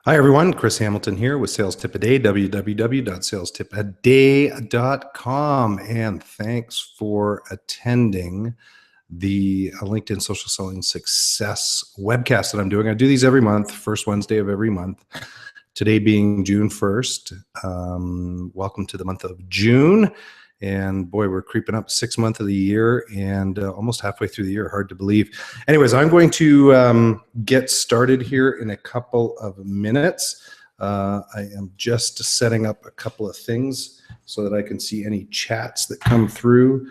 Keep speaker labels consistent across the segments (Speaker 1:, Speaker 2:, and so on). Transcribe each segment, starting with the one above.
Speaker 1: Hi, everyone. Chris Hamilton here with Sales Tip a Day, www.salestipaday.com. And thanks for attending the LinkedIn Social Selling Success webcast that I'm doing. I do these every month, first Wednesday of every month. Today being June 1st. Welcome to the month of June. And boy, we're creeping up 6th month of the year and almost halfway through the year. Hard to believe. Anyways, I'm going to get started here in a couple of minutes. I am just setting up a couple of things so that I can see any chats that come through.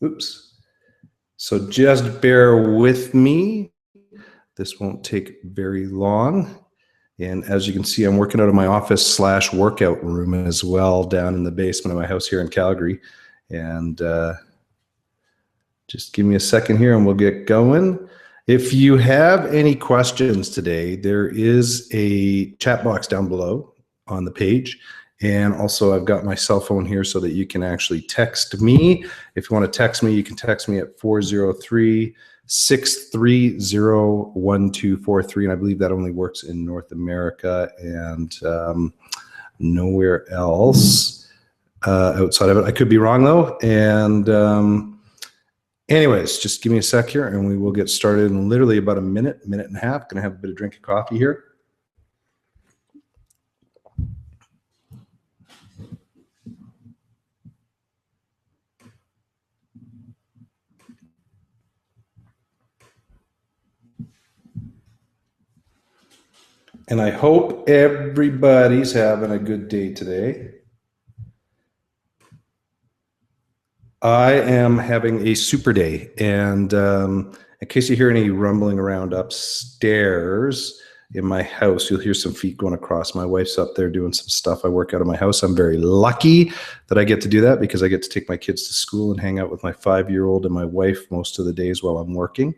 Speaker 1: Oops. So just bear with me. This won't take very long. And as you can see, I'm working out of my office / workout room as well down in the basement of my house here in Calgary. And just give me a second here and we'll get going. If you have any questions today, there is a chat box down below on the page. And also I've got my cell phone here so that you can actually text me. If you want to text me, you can text me at 403-630-1243. And I believe that only works in North America and nowhere else outside of it. I could be wrong though. And anyways, just give me a sec here and we will get started in literally about a minute and a half. Gonna have a bit of drink of coffee here. And I hope everybody's having a good day today. I am having a super day. And in case you hear any rumbling around upstairs in my house, you'll hear some feet going across. My wife's up there doing some stuff. I work out of my house. I'm very lucky that I get to do that because I get to take my kids to school and hang out with my 5-year-old and my wife most of the days while I'm working.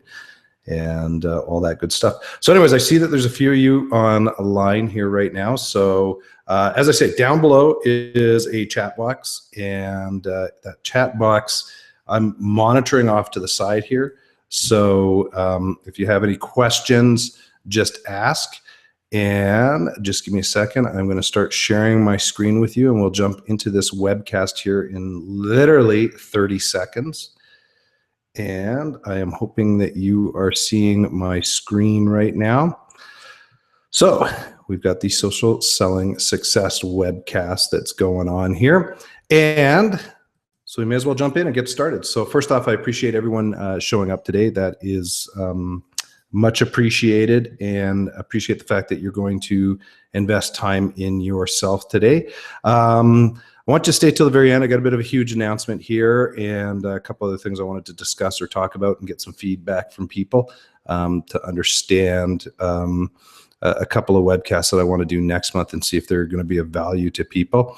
Speaker 1: And all that good stuff. So anyways, I see that there's a few of you on a line here right now. So as I say, down below is a chat box, and that chat box I'm monitoring off to the side here. So if you have any questions, just ask. And just give me a second. I'm going to start sharing my screen with you, and we'll jump into this webcast here in literally 30 seconds. And I am hoping that you are seeing my screen right now. So we've got the Social Selling Success webcast that's going on here. And so we may as well jump in and get started. So first off, I appreciate everyone showing up today. That is much appreciated, and appreciate the fact that you're going to invest time in yourself today. I want you to stay till the very end. I got a bit of a huge announcement here and a couple other things I wanted to discuss or talk about and get some feedback from people to understand a couple of webcasts that I want to do next month and see if they're going to be of value to people.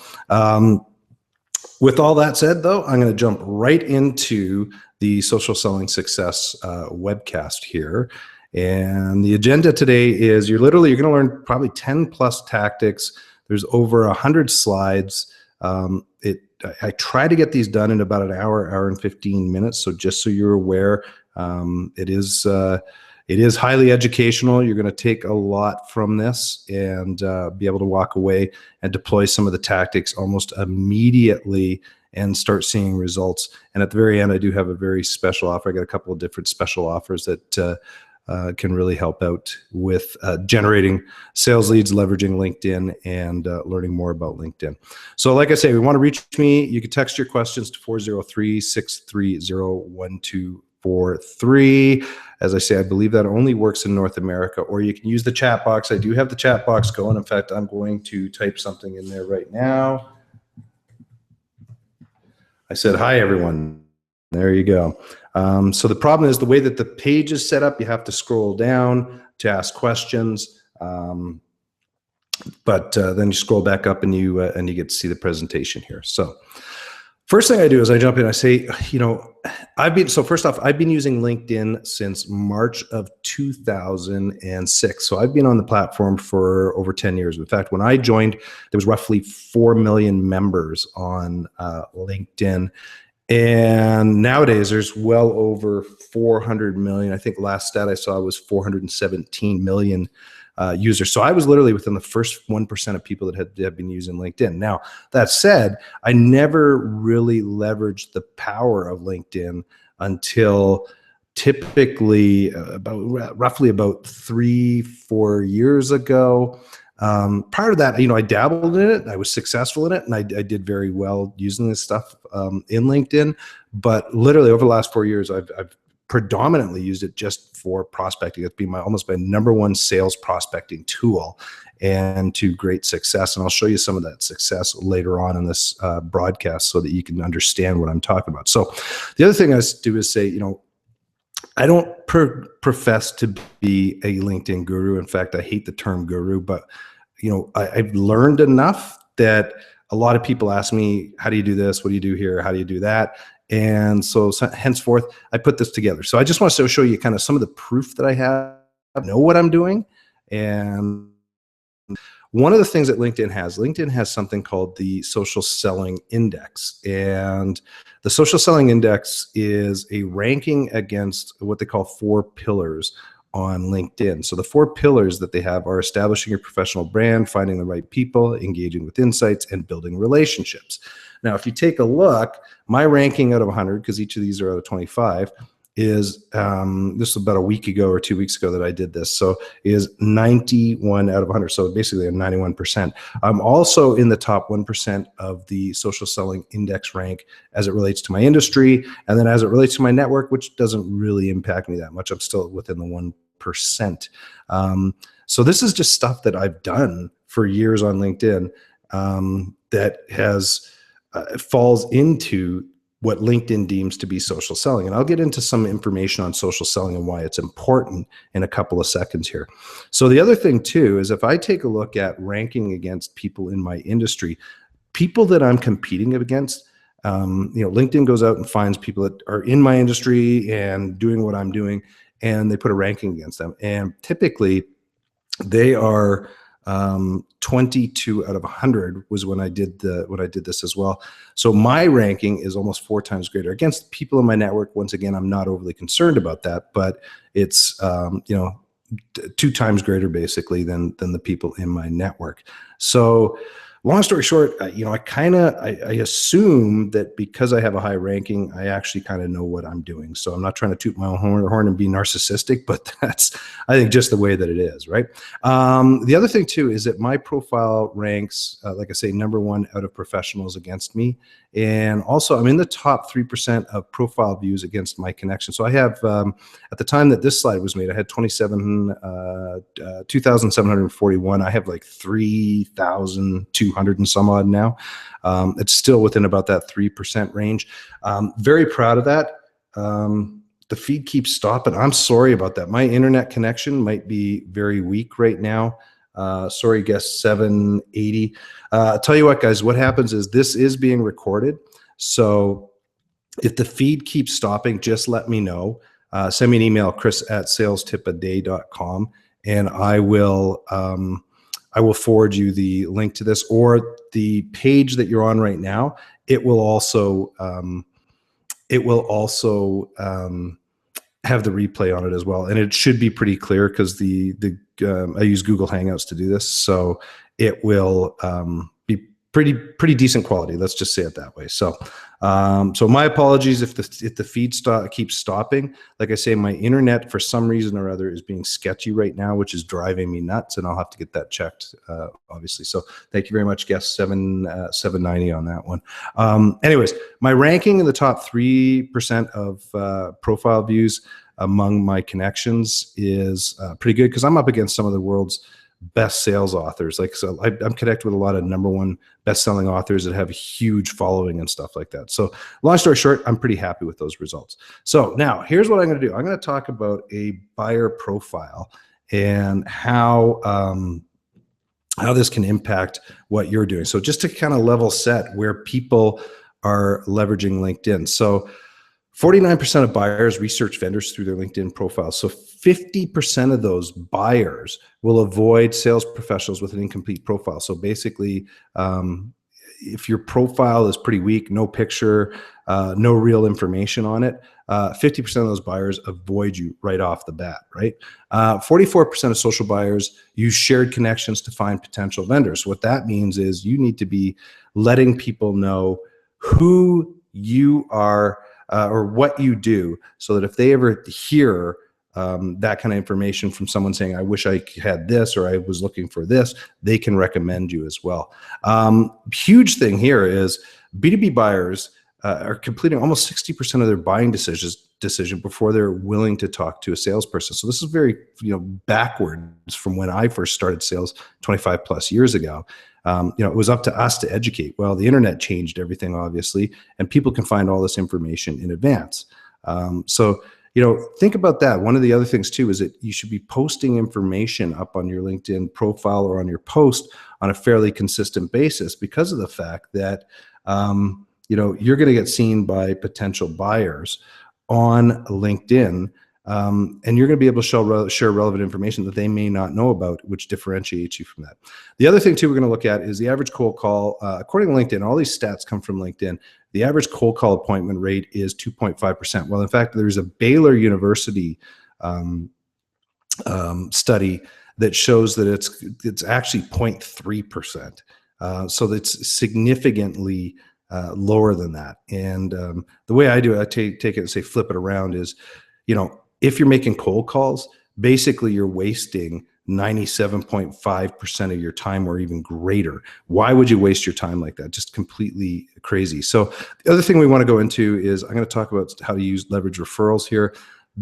Speaker 1: With all that said, though, I'm going to jump right into the Social Selling Success webcast here. And the agenda today is you're going to learn probably 10 plus tactics. There's over 100 slides. I try to get these done in about an hour and 15 minutes. So just so you're aware, it is highly educational. You're going to take a lot from this and be able to walk away and deploy some of the tactics almost immediately and start seeing results. And at the very end, I do have a very special offer. I got a couple of different special offers that can really help out with generating sales leads, leveraging LinkedIn, and learning more about LinkedIn. So like I say, we want to reach me. You can text your questions to 403-630-1243. As I say, I believe that only works in North America, or you can use the chat box. I do have the chat box going. In fact, I'm going to type something in there right now. I said, hi, everyone. There you go. So the problem is the way that the page is set up, you have to scroll down to ask questions. But then you scroll back up and you get to see the presentation here. So first thing I do is I jump in, I say, first off, I've been using LinkedIn since March of 2006. So I've been on the platform for over 10 years. In fact, when I joined, there was roughly 4 million members on LinkedIn. And nowadays there's well over 400 million. I think last stat I saw was 417 million users. So I was literally within the first 1% of people that have been using LinkedIn. Now, that said, I never really leveraged the power of LinkedIn until typically roughly about 3-4 years ago. Prior to that, I dabbled in it. I was successful in it, and I did very well using this stuff in LinkedIn. But literally over the last 4 years, I've predominantly used it just for prospecting. It's been almost my number one sales prospecting tool, and to great success. And I'll show you some of that success later on in this broadcast so that you can understand what I'm talking about. So the other thing I do is say, I don't profess to be a LinkedIn guru. In fact, I hate the term guru, but I've learned enough that a lot of people ask me, how do you do this? What do you do here? How do you do that? And so henceforth, I put this together. So I just want to show you kind of some of the proof that I have, know what I'm doing. And one of the things that LinkedIn has something called the Social Selling Index. And the Social Selling Index is a ranking against what they call 4 pillars on LinkedIn. So the 4 pillars that they have are establishing your professional brand, finding the right people, engaging with insights, and building relationships. Now, if you take a look, my ranking out of 100, because each of these are out of 25, is this was about a week ago or 2 weeks ago that I did this. So is 91 out of 100. So basically a 91%. I'm also in the top 1% of the Social Selling Index rank as it relates to my industry. And then as it relates to my network, which doesn't really impact me that much, I'm still within the 1%. So this is just stuff that I've done for years on LinkedIn that has falls into what LinkedIn deems to be social selling. And I'll get into some information on social selling and why it's important in a couple of seconds here. So the other thing too is if I take a look at ranking against people in my industry, people that I'm competing against, LinkedIn goes out and finds people that are in my industry and doing what I'm doing, and they put a ranking against them. And typically they are 22 out of 100 was when I did this as well. So my ranking is almost 4 times greater against people in my network. Once again, I'm not overly concerned about that, but it's 2 times greater basically than the people in my network. So long story short, I assume that because I have a high ranking, I actually kind of know what I'm doing. So I'm not trying to toot my own horn and be narcissistic, but that's, I think, just the way that it is, right? The other thing too is that my profile ranks, like I say, number 1 out of professionals against me. And also I'm in the top 3% of profile views against my connection. So I have, at the time that this slide was made, I had 2,741. I have like 3,200 and some odd now. It's still within about that 3% range. Very proud of that. The feed keeps stopping. I'm sorry about that. My internet connection might be very weak right now. Sorry, guest 780. Tell you what, guys, what happens is this is being recorded. So if the feed keeps stopping, just let me know. Send me an email, chris@salestipaday.com, and I will forward you the link to this, or the page that you're on right now. It will also have the replay on it as well, and it should be pretty clear because I use Google Hangouts to do this, so it will be pretty decent quality. Let's just say it that way. So my apologies if the feed keeps stopping. Like I say, my internet for some reason or other is being sketchy right now, which is driving me nuts, and I'll have to get that checked, obviously. So thank you very much, guest 790 on that one. Anyways, my ranking in the top 3% of profile views among my connections is pretty good, because I'm up against some of the world's best sales authors. Like, so I'm connected with a lot of number 1 best-selling authors that have a huge following and stuff like that. So long story short, I'm pretty happy with those results. So now here's what I'm going to do. I'm going to talk about a buyer profile and how this can impact what you're doing. So just to kind of level set where people are leveraging LinkedIn. So 49% of buyers research vendors through their LinkedIn profiles. So 50% of those buyers will avoid sales professionals with an incomplete profile. So basically, if your profile is pretty weak, no picture, no real information on it, 50% of those buyers avoid you right off the bat, right? 44% of social buyers use shared connections to find potential vendors. What that means is you need to be letting people know who you are or what you do, so that if they ever hear that kind of information from someone saying, I wish I had this, or I was looking for this, they can recommend you as well. Huge thing here is B2B buyers are completing almost 60% of their buying decision before they're willing to talk to a salesperson. So this is very, backwards from when I first started sales 25 plus years ago. It was up to us to educate. Well, the internet changed everything, obviously, and people can find all this information in advance. So think about that. One of the other things too is that you should be posting information up on your LinkedIn profile or on your post on a fairly consistent basis, because of the fact that you're going to get seen by potential buyers on LinkedIn, and you're going to be able to share relevant information that they may not know about, which differentiates you from that. The other thing too we're going to look at is the average cold call. According to LinkedIn, all these stats come from LinkedIn. The average cold call appointment rate is 2.5%. Well, in fact, there's a Baylor University study that shows that it's actually 0.3%. So that's significantly lower than that. And the way I do it, I take it and say flip it around is, if you're making cold calls, basically you're wasting 97.5% of your time or even greater. Why would you waste your time like that? Just completely crazy. So the other thing we want to go into is I'm going to talk about how to leverage referrals here.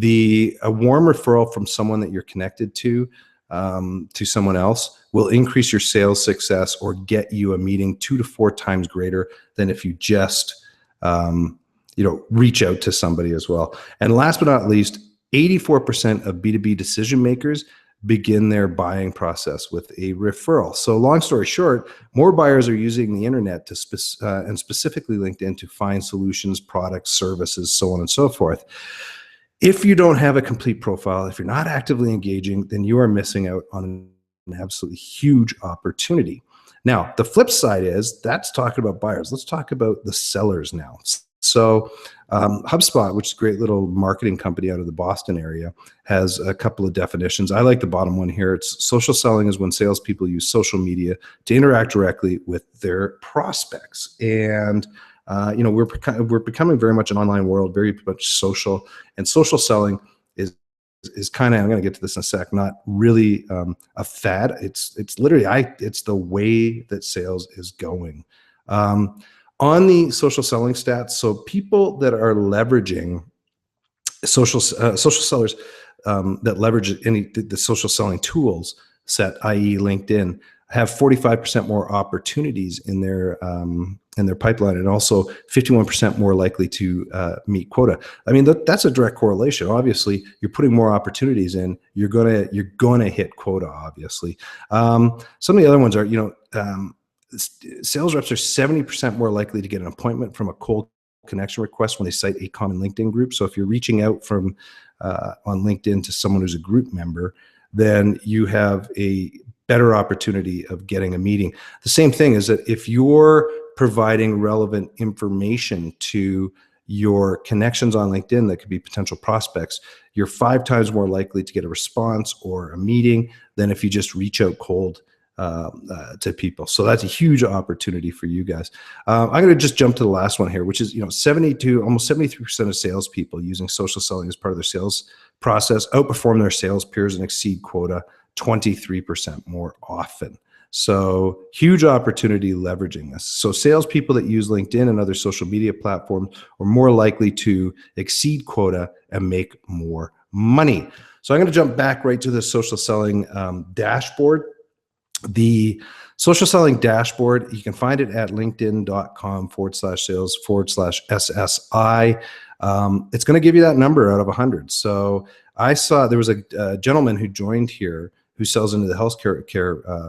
Speaker 1: A warm referral from someone that you're connected to someone else will increase your sales success or get you a meeting 2 to 4 times greater than if you just reach out to somebody as well. And last but not least, 84% of B2B decision makers begin their buying process with a referral. So long story short, more buyers are using the internet and specifically LinkedIn to find solutions, products, services, so on and so forth. If you don't have a complete profile, if you're not actively engaging, then you are missing out on an absolutely huge opportunity. Now, the flip side is that's talking about buyers. Let's talk about the sellers now. So HubSpot, which is a great little marketing company out of the Boston area, has a couple of definitions. I like the bottom one here. It's social selling is when salespeople use social media to interact directly with their prospects. And we're becoming very much an online world, very much social, and social selling is kind of, I'm going to get to this in a sec, not really a fad. It's literally it's the way that sales is going. On the social selling stats, so people that are leveraging social sellers that leverage the social selling tools set, i.e. LinkedIn, have 45% more opportunities in their pipeline, and also 51% more likely to meet quota. I mean, that's a direct correlation. Obviously, you're putting more opportunities in, you're gonna hit quota. Obviously, some of the other ones are, sales reps are 70% more likely to get an appointment from a cold connection request when they cite a common LinkedIn group. So if you're reaching out from on LinkedIn to someone who's a group member, then you have a better opportunity of getting a meeting. The same thing is that if you're providing relevant information to your connections on LinkedIn that could be potential prospects, you're 5 times more likely to get a response or a meeting than if you just reach out cold to people. So that's a huge opportunity for you guys. I'm going to just jump to the last one here, which is, almost 73% of salespeople using social selling as part of their sales process outperform their sales peers and exceed quota 23% more often. So huge opportunity leveraging this. So salespeople that use LinkedIn and other social media platforms are more likely to exceed quota and make more money. So I'm going to jump back right to the social selling dashboard. The social selling dashboard, you can find it at linkedin.com/sales/SSI. It's going to give you that number out of 100. So I saw there was a gentleman who joined here who sells into the healthcare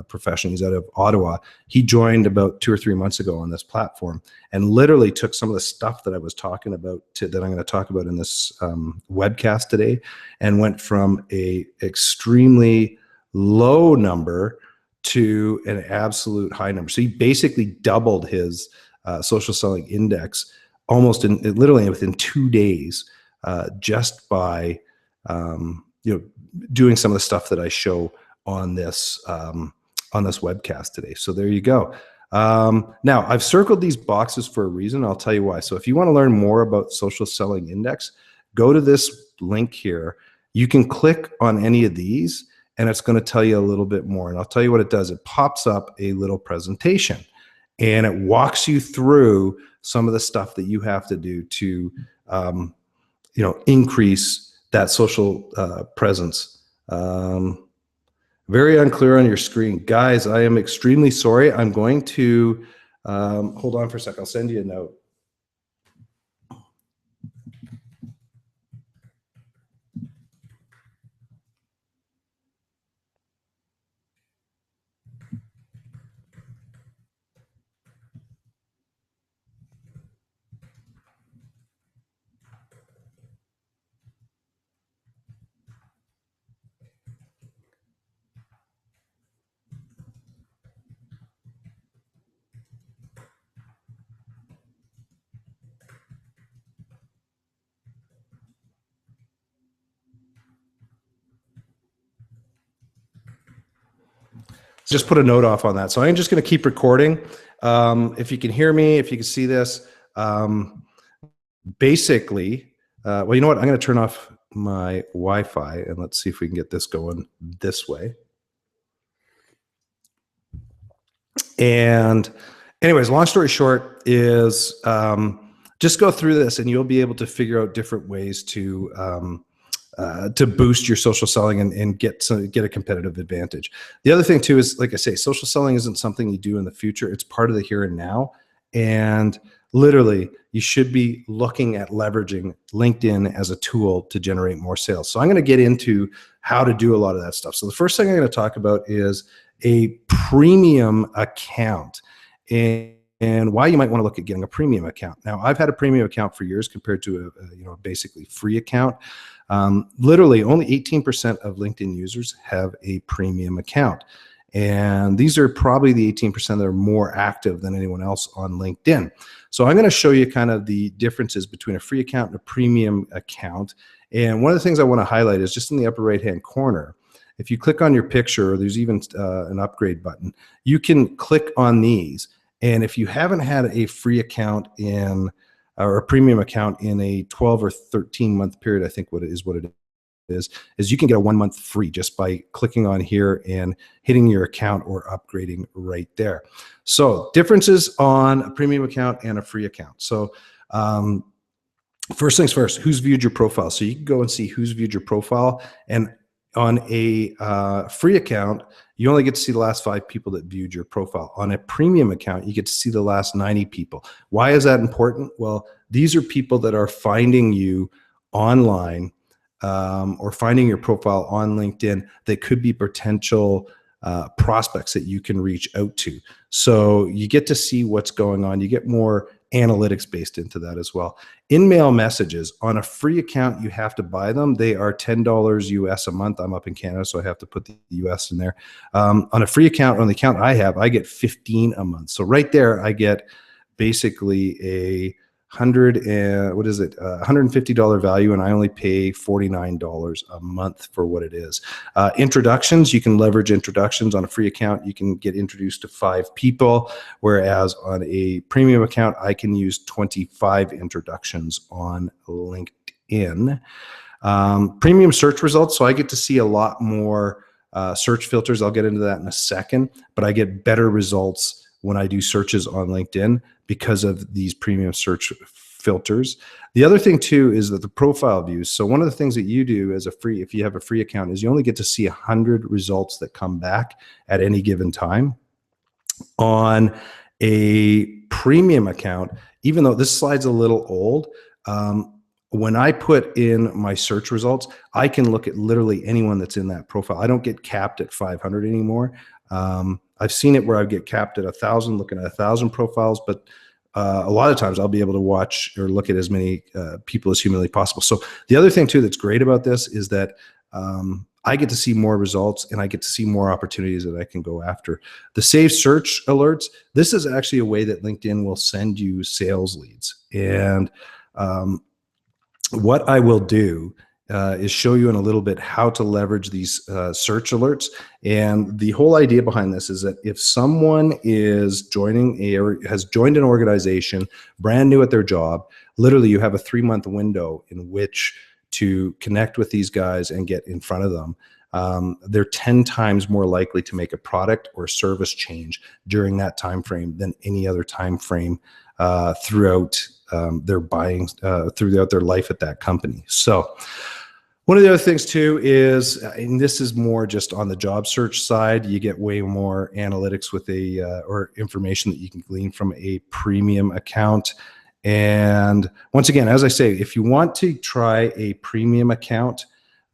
Speaker 1: profession. He's out of Ottawa. He joined about 2 or 3 months ago on this platform and literally took some of the stuff that I was talking about that I'm going to talk about in this webcast today, and went from a extremely low number to an absolute high number. So he basically doubled his social selling index almost literally within 2 days, just by doing some of the stuff that I show on this webcast today. So there you go. Now I've circled these boxes for a reason. I'll tell you why. So if you want to learn more about social selling index, go to this link here. You can click on any of these and it's going to tell you a little bit more. And I'll tell you what it does. It pops up a little presentation and it walks you through some of the stuff that you have to do to increase that social presence. Very unclear on your screen. Guys, I am extremely sorry. I'm going to, hold on for a sec. I'll send you a note. Just put a note off on that. So I'm just going to keep recording. If you can hear me, if you can see this, basically, well, you know what? I'm going to turn off my Wi-Fi and let's see if we can get this going this way. And anyways, long story short is just go through this and you'll be able to figure out different ways to boost your social selling and get a competitive advantage. The other thing too is, like I say, social selling isn't something you do in the future. It's part of the here and now. And literally, you should be looking at leveraging LinkedIn as a tool to generate more sales. So I'm going to get into how to do a lot of that stuff. So the first thing I'm going to talk about is a premium account and why you might want to look at getting a premium account. Now, I've had a premium account for years compared to a basically free account. Literally, only 18% of LinkedIn users have a premium account. And these are probably the 18% that are more active than anyone else on LinkedIn. So I'm going to show you kind of the differences between a free account and a premium account. And one of the things I want to highlight is just in the upper right-hand corner. If you click on your picture, or there's even an upgrade button, you can click on these. And if you haven't had a free account or a premium account in a 12 or 13 month period, I think what it is you can get a 1 month free just by clicking on here and hitting your account or upgrading right there. So differences on a premium account and a free account. So first things first, who's viewed your profile? So you can go and see who's viewed your profile. And on a free account, you only get to see the last 5 people that viewed your profile. On a premium account, you get to see the last 90 people. Why is that important? Well, these are people that are finding you online or finding your profile on LinkedIn that could be potential prospects that you can reach out to. So you get to see what's going on. You get more analytics based into that as well. In-mail messages on a free account, you have to buy them. They are $10 US a month. I'm up in Canada, so I have to put the US in there. On a free account, on the account I have, I get 15 a month. So right there, I get basically a $150 value, and I only pay $49 a month for what it is. Introductions, you can leverage introductions on a free account. You can get introduced to 5 people, whereas on a premium account, I can use 25 introductions on LinkedIn. Premium search results, so I get to see a lot more search filters. I'll get into that in a second, but I get better results when I do searches on LinkedIn because of these premium search filters. The other thing too is that the profile views. So one of the things that you do as if you have a free account, is you only get to see 100 results that come back at any given time. On a premium account, even though this slide's a little old, when I put in my search results, I can look at literally anyone that's in that profile. I don't get capped at 500 anymore. I've seen it where I get capped at 1,000, looking at 1,000 profiles, but a lot of times I'll be able to watch or look at as many people as humanly possible. So the other thing too that's great about this is that I get to see more results and I get to see more opportunities that I can go after. The save search alerts, this is actually a way that LinkedIn will send you sales leads. And what I will do is show you in a little bit how to leverage these search alerts. And the whole idea behind this is that if someone is has joined an organization, brand new at their job, literally you have a 3-month window in which to connect with these guys and get in front of them. They're 10 times more likely to make a product or service change during that time frame than any other time frame throughout their buying, throughout their life at that company. So one of the other things too is, and this is more just on the job search side, you get way more analytics with or information that you can glean from a premium account. And once again, as I say, if you want to try a premium account,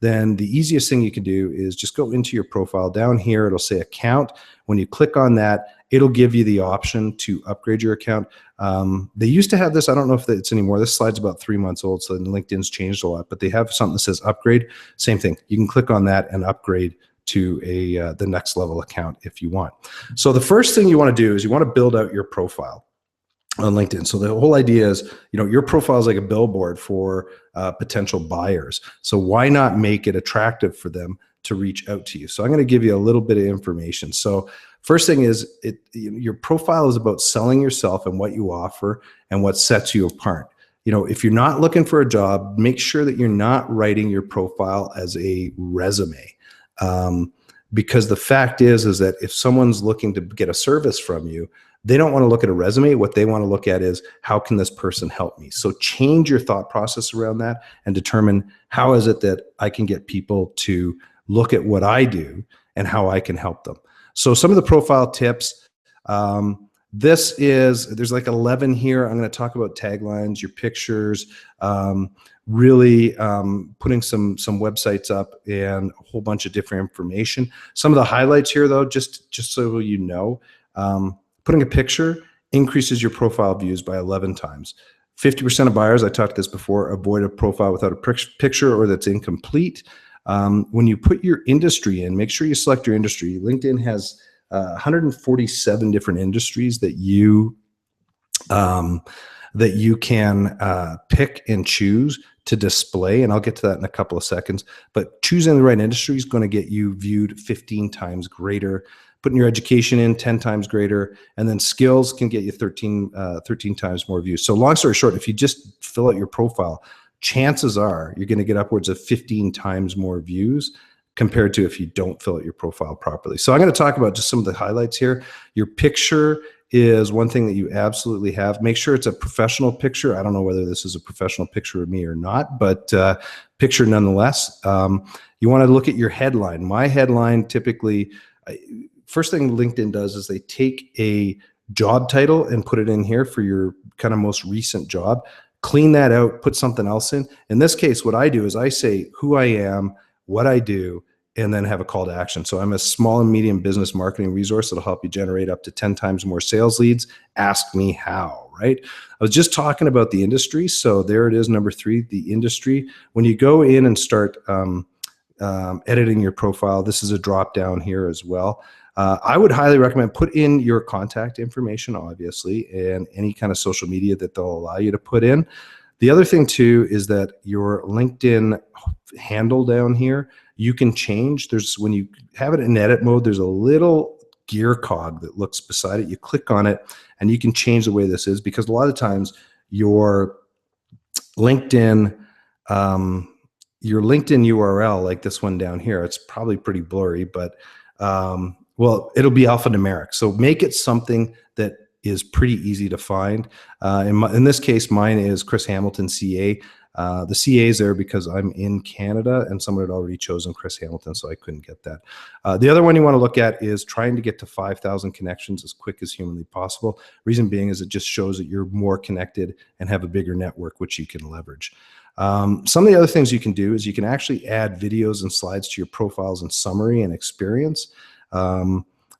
Speaker 1: then the easiest thing you can do is just go into your profile. Down here, it'll say account. When you click on that, it'll give you the option to upgrade your account. They used to have this. I don't know if it's anymore. This slide's about 3 months old, so LinkedIn's changed a lot, but they have something that says upgrade. Same thing. You can click on that and upgrade to the next level account if you want. So the first thing you want to do is you want to build out your profile on LinkedIn. So the whole idea is, your profile is like a billboard for potential buyers. So why not make it attractive for them to reach out to you? So I'm going to give you a little bit of information. So first thing is, your profile is about selling yourself and what you offer and what sets you apart. If you're not looking for a job, make sure that you're not writing your profile as a resume. Because the fact is that if someone's looking to get a service from you, they don't want to look at a resume. What they want to look at is, how can this person help me? So change your thought process around that and determine, how is it that I can get people to look at what I do and how I can help them. So some of the profile tips, there's like 11 here. I'm going to talk about taglines, your pictures, really putting some websites up and a whole bunch of different information. Some of the highlights here though, just so you know, putting a picture increases your profile views by 11 times. 50% of buyers, I talked this before, avoid a profile without a picture or that's incomplete. When you put your industry in, make sure you select your industry. LinkedIn has 147 different industries that you can pick and choose to display, and I'll get to that in a couple of seconds. But choosing the right industry is going to get you viewed 15 times greater. Putting your education in, 10 times greater, and then skills can get you 13 times more views. So long story short, if you just fill out your profile, chances are you're going to get upwards of 15 times more views compared to if you don't fill out your profile properly. So I'm going to talk about just some of the highlights here. Your picture is one thing that you absolutely have. Make sure it's a professional picture. I don't know whether this is a professional picture of me or not, but picture nonetheless. You want to look at your headline. My headline typically, first thing LinkedIn does is they take a job title and put it in here for your kind of most recent job. Clean that out, put something else in. In this case, what I do is I say who I am, what I do, and then have a call to action. So I'm a small and medium business marketing resource that'll help you generate up to 10 times more sales leads. Ask me how, right? I was just talking about the industry. So there it is, number 3, the industry. When you go in and start editing your profile, this is a drop down here as well. I would highly recommend put in your contact information, obviously, and any kind of social media that they'll allow you to put in. The other thing too is that your LinkedIn handle down here, you can change. When you have it in edit mode, there's a little gear cog that looks beside it. You click on it and you can change the way this is, because a lot of times your LinkedIn URL, like this one down here, it's probably pretty blurry, but well, it'll be alphanumeric. So make it something that is pretty easy to find. In this case, mine is Chris Hamilton, CA. The CA is there because I'm in Canada and someone had already chosen Chris Hamilton, so I couldn't get that. The other one you want to look at is trying to get to 5,000 connections as quick as humanly possible. Reason being is it just shows that you're more connected and have a bigger network, which you can leverage. Some of the other things you can do is you can actually add videos and slides to your profiles and summary and experience.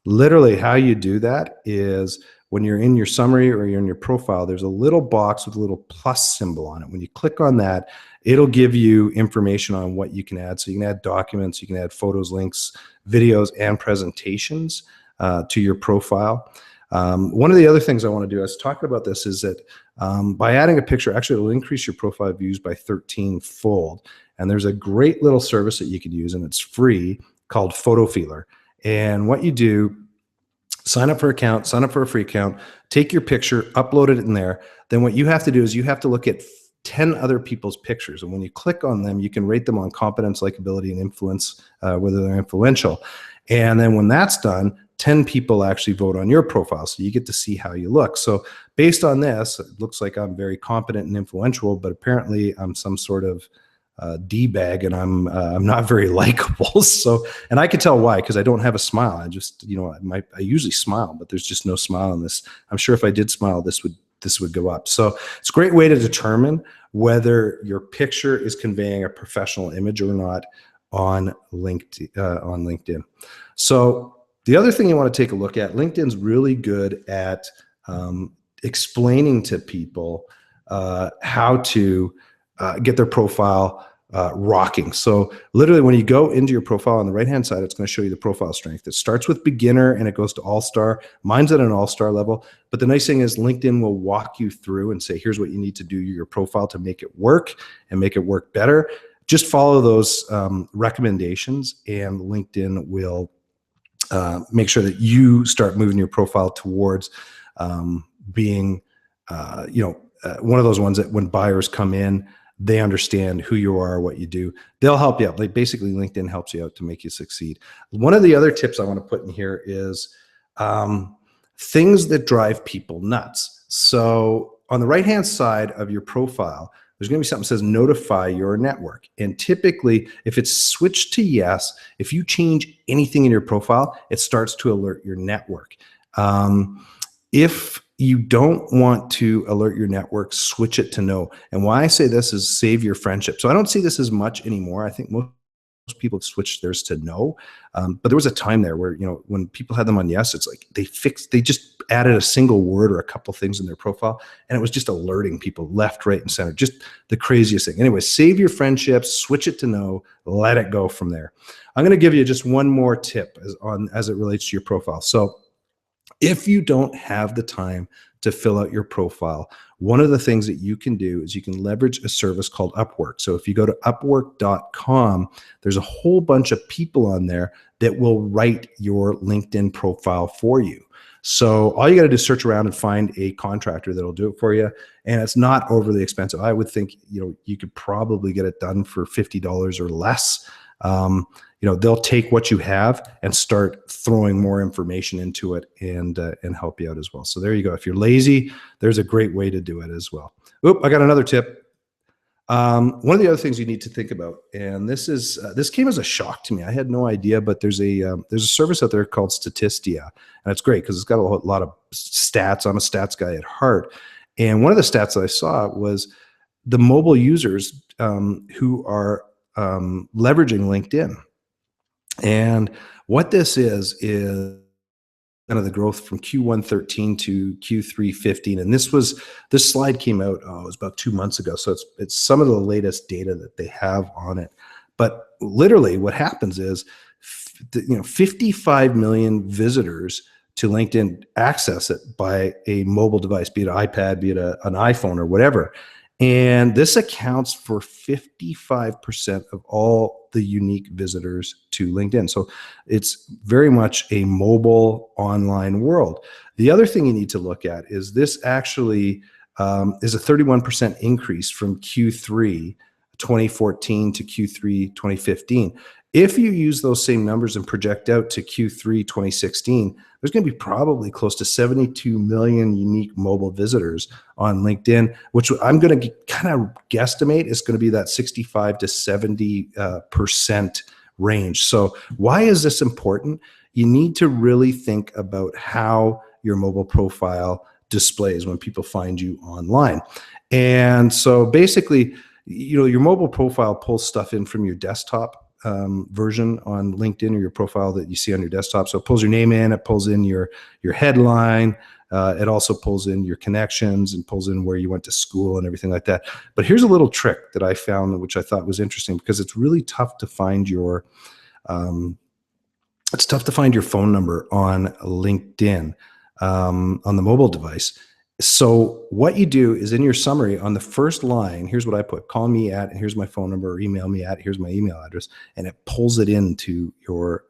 Speaker 1: Literally how you do that is when you're in your summary or you're in your profile, there's a little box with a little plus symbol on it. When you click on that, it'll give you information on what you can add. So you can add documents, you can add photos, links, videos, and presentations to your profile. One of the other things I want to do, I was talking about this, is that by adding a picture, actually it'll increase your profile views by 13-fold. And there's a great little service that you could use, and it's free, called Photo Feeler. And what you do, sign up for an account, sign up for a free account, take your picture, upload it in there. Then what you have to do is you have to look at 10 other people's pictures. And when you click on them, you can rate them on competence, likability, and influence, whether they're influential. And then when that's done, 10 people actually vote on your profile. So you get to see how you look. So based on this, it looks like I'm very competent and influential, but apparently I'm some sort of D-bag, and I'm not very likable. So, and I can tell why, because I don't have a smile. I just, I usually smile, but there's just no smile in this. I'm sure if I did smile, this would go up. So it's a great way to determine whether your picture is conveying a professional image or not on LinkedIn. So the other thing you want to take a look at, LinkedIn's really good at explaining to people how to get their profile rocking. So literally when you go into your profile on the right-hand side, it's going to show you the profile strength. It starts with beginner and it goes to all-star. Mine's at an all-star level. But the nice thing is LinkedIn will walk you through and say, here's what you need to do to your profile to make it work and make it work better. Just follow those recommendations, and LinkedIn will make sure that you start moving your profile towards being, one of those ones that when buyers come in, they understand who you are, what you do. They'll help you out. Like basically, LinkedIn helps you out to make you succeed. One of the other tips I want to put in here is things that drive people nuts. So on the right-hand side of your profile, there's going to be something that says notify your network. And typically, if it's switched to yes, if you change anything in your profile, it starts to alert your network. If you don't want to alert your network, switch it to no. And why I say this is save your friendship. So I don't see this as much anymore. I think most people have switched theirs to no. But there was a time there where, when people had them on yes, it's like they just added a single word or a couple things in their profile, and it was just alerting people left, right, and center. Just the craziest thing. Anyway, save your friendships, switch it to no, let it go from there. I'm going to give you just one more tip as it relates to your profile. So if you don't have the time to fill out your profile, one of the things that you can do is you can leverage a service called Upwork. So if you go to upwork.com, there's a whole bunch of people on there that will write your LinkedIn profile for you. So all you got to do is search around and find a contractor that'll do it for you. And it's not overly expensive. I would think, you could probably get it done for $50 or less. They'll take what you have and start throwing more information into it and help you out as well. So there you go. If you're lazy, there's a great way to do it as well. Oop, I got another tip. One of the other things you need to think about, and this came as a shock to me. I had no idea, but there's a service out there called Statistia, and it's great because it's got a lot of stats. I'm a stats guy at heart, and one of the stats that I saw was the mobile users who are leveraging LinkedIn. And what this is kind of the growth from Q1 13 to Q3 15. And this slide came out, it was about 2 months ago. So it's some of the latest data that they have on it. But literally what happens is, 55 million visitors to LinkedIn access it by a mobile device, be it an iPad, be it an iPhone or whatever. And this accounts for 55% of all the unique visitors to LinkedIn. So it's very much a mobile online world. The other thing you need to look at is this actually is a 31% increase from Q3 2014 to Q3 2015. If you use those same numbers and project out to Q3 2016, there's going to be probably close to 72 million unique mobile visitors on LinkedIn, which I'm going to kind of guesstimate is going to be that 65 to 70% range. So why is this important? You need to really think about how your mobile profile displays when people find you online. And so basically, your mobile profile pulls stuff in from your desktop version on LinkedIn, or your profile that you see on your desktop. So it pulls your name in, it pulls in your headline, It also pulls in your connections and pulls in where you went to school and everything like that. But here's a little trick that I found, which I thought was interesting, because it's really tough to find your it's tough to find your phone number on LinkedIn on the mobile device. So what you do is in your summary on the first line, here's what I put: call me at, and here's my phone number, or email me at, here's my email address. And it pulls it into your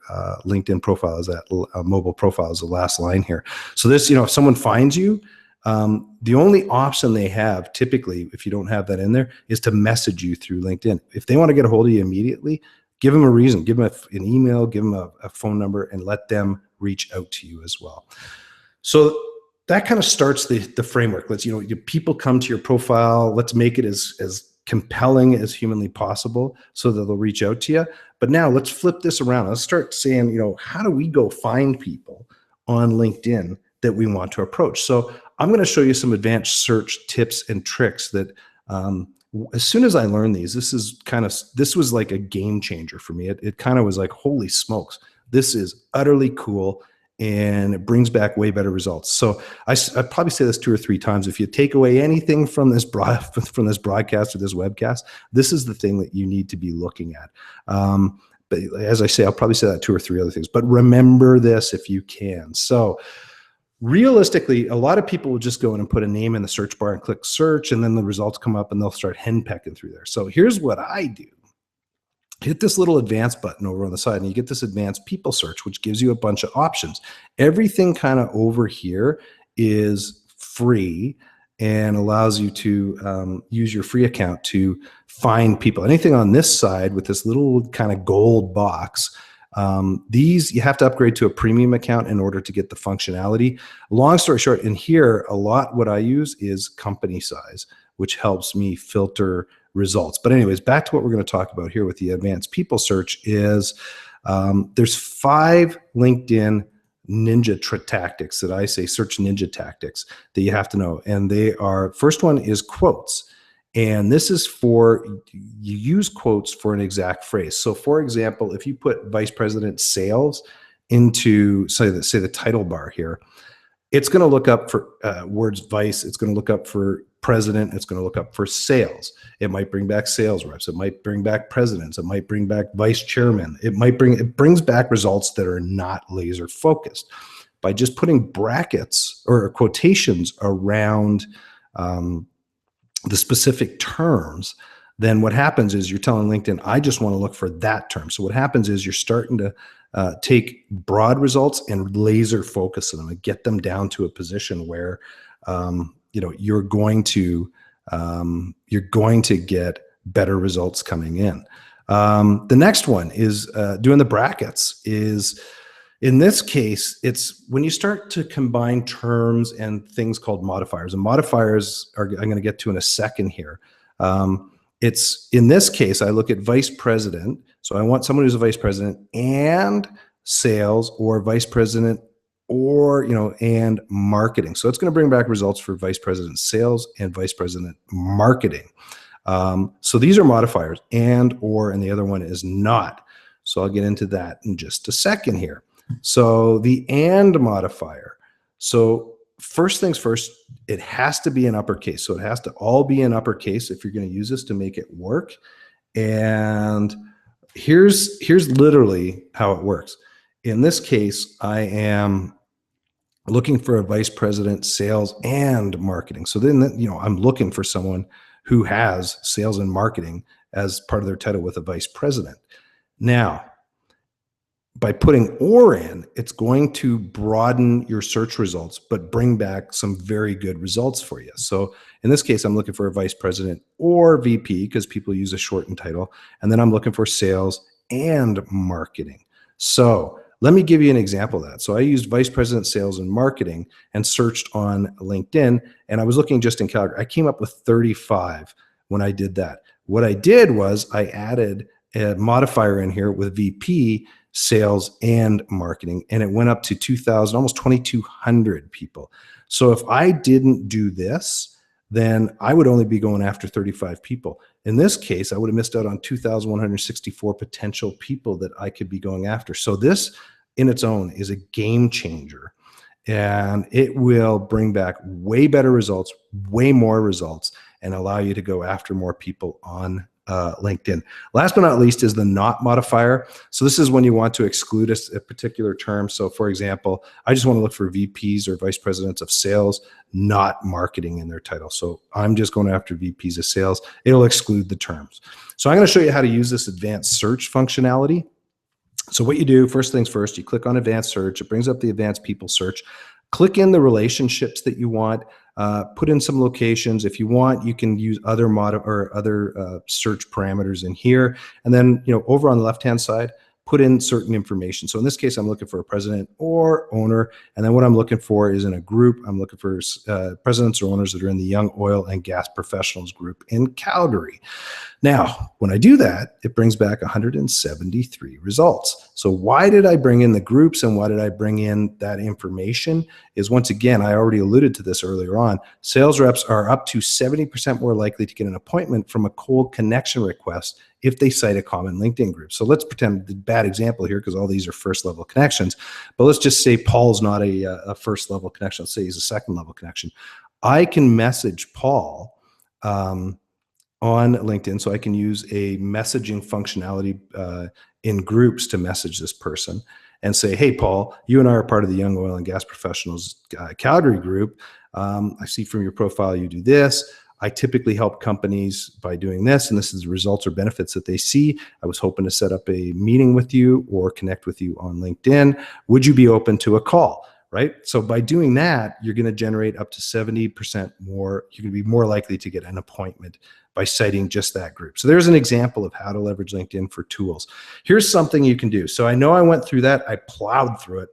Speaker 1: LinkedIn profile as that mobile profile is the last line here. So this, if someone finds you, the only option they have typically, if you don't have that in there, is to message you through LinkedIn. If they want to get a hold of you immediately, give them a reason, give them an email, give them a phone number, and let them reach out to you as well. So that kind of starts the framework. Let's, people come to your profile. Let's make it as compelling as humanly possible so that they'll reach out to you. But now let's flip this around. Let's start saying, how do we go find people on LinkedIn that we want to approach? So I'm going to show you some advanced search tips and tricks that, as soon as I learned these, this was like a game changer for me. It kind of was like, holy smokes, this is utterly cool. And it brings back way better results. So I'd probably say this 2 or 3 times. If you take away anything from this broadcast or this webcast, this is the thing that you need to be looking at. But as I say, I'll probably say that 2 or 3 other things. But remember this if you can. So realistically, a lot of people will just go in and put a name in the search bar and click search, and then the results come up and they'll start henpecking through there. So here's what I do. Hit this little advanced button over on the side and you get this advanced people search, which gives you a bunch of options. Everything kind of over here is free and allows you to use your free account to find people. Anything on this side with this little kind of gold box, these you have to upgrade to a premium account in order to get the functionality. Long story short, in here, a lot what I use is company size, which helps me filter results. But anyways, back to what we're going to talk about here with the advanced people search is there's 5 LinkedIn ninja tactics that I say, search ninja tactics that you have to know. And they are, first one is quotes. And this is for, you use quotes for an exact phrase. So for example, if you put vice president sales into say the title bar here, it's going to look up for words vice. It's going to look up for president. It's going to look up for sales. It might bring back sales reps. It might bring back presidents. It might bring back vice chairman. It brings back results that are not laser focused. By just putting brackets or quotations around the specific terms, then what happens is you're telling LinkedIn, I just want to look for that term. So what happens is you're starting to take broad results and laser focus on them and get them down to a position where you're going to get better results coming in. The next one is doing the brackets. Is in this case, it's when you start to combine terms and things called modifiers. And modifiers I'm going to get to in a second here. It's in this case, I look at vice president. So I want someone who's a vice president and sales, or vice president or, and marketing. So it's going to bring back results for vice president sales and vice president marketing. So these are modifiers, and the other one is not. So I'll get into that in just a second here. So the and modifier. So first things first, it has to be in uppercase. So it has to all be in uppercase if you're going to use this to make it work. And here's literally how it works. In this case, I am looking for a vice president, sales and marketing. So then, I'm looking for someone who has sales and marketing as part of their title with a vice president. Now, by putting or in, it's going to broaden your search results, but bring back some very good results for you. So in this case, I'm looking for a vice president or VP because people use a shortened title. And then I'm looking for sales and marketing. So let me give you an example of that. So I used vice president, sales and marketing and searched on LinkedIn. And I was looking just in Calgary. I came up with 35 when I did that. What I did was I added a modifier in here with VP, sales and marketing, and it went up to 2,000, almost 2,200 people. So if I didn't do this, then I would only be going after 35 people. In this case, I would have missed out on 2,164 potential people that I could be going after. So this in its own is a game changer. and it will bring back way better results, way more results, and allow you to go after more people on LinkedIn. Last but not least is the not modifier. So this is when you want to exclude a particular term. So for example, I just want to look for VPs or vice presidents of sales, not marketing in their title. So I'm just going after VPs of sales. It'll exclude the terms. So I'm going to show you how to use this advanced search functionality. So what you do, first things first, you click on advanced search. It brings up the advanced people search. Click in the relationships that you want. Put in some locations. If you want, you can use other search parameters in here. And then, over on the left-hand side, put in certain information. So in this case, I'm looking for a president or owner. And then what I'm looking for is in a group, I'm looking for presidents or owners that are in the young oil and gas professionals group in Calgary. Now, when I do that, it brings back 173 results. So why did I bring in the groups and why did I bring in that information? Is once again, I already alluded to this earlier on, sales reps are up to 70% more likely to get an appointment from a cold connection request if they cite a common LinkedIn group. So let's pretend the bad example here because all these are first level connections, but let's just say Paul's not a first level connection. Let's say he's a second level connection. I can message Paul on LinkedIn. So I can use a messaging functionality in groups to message this person and say, hey, Paul, you and I are part of the Young Oil and Gas Professionals Calgary group. I see from your profile you do this. I typically help companies by doing this, and this is the results or benefits that they see. I was hoping to set up a meeting with you or connect with you on LinkedIn. Would you be open to a call? Right? So by doing that, you're going to generate up to 70% more. You're going to be more likely to get an appointment by citing just that group. So there's an example of how to leverage LinkedIn for tools. Here's something you can do. So I know I went through that. I plowed through it.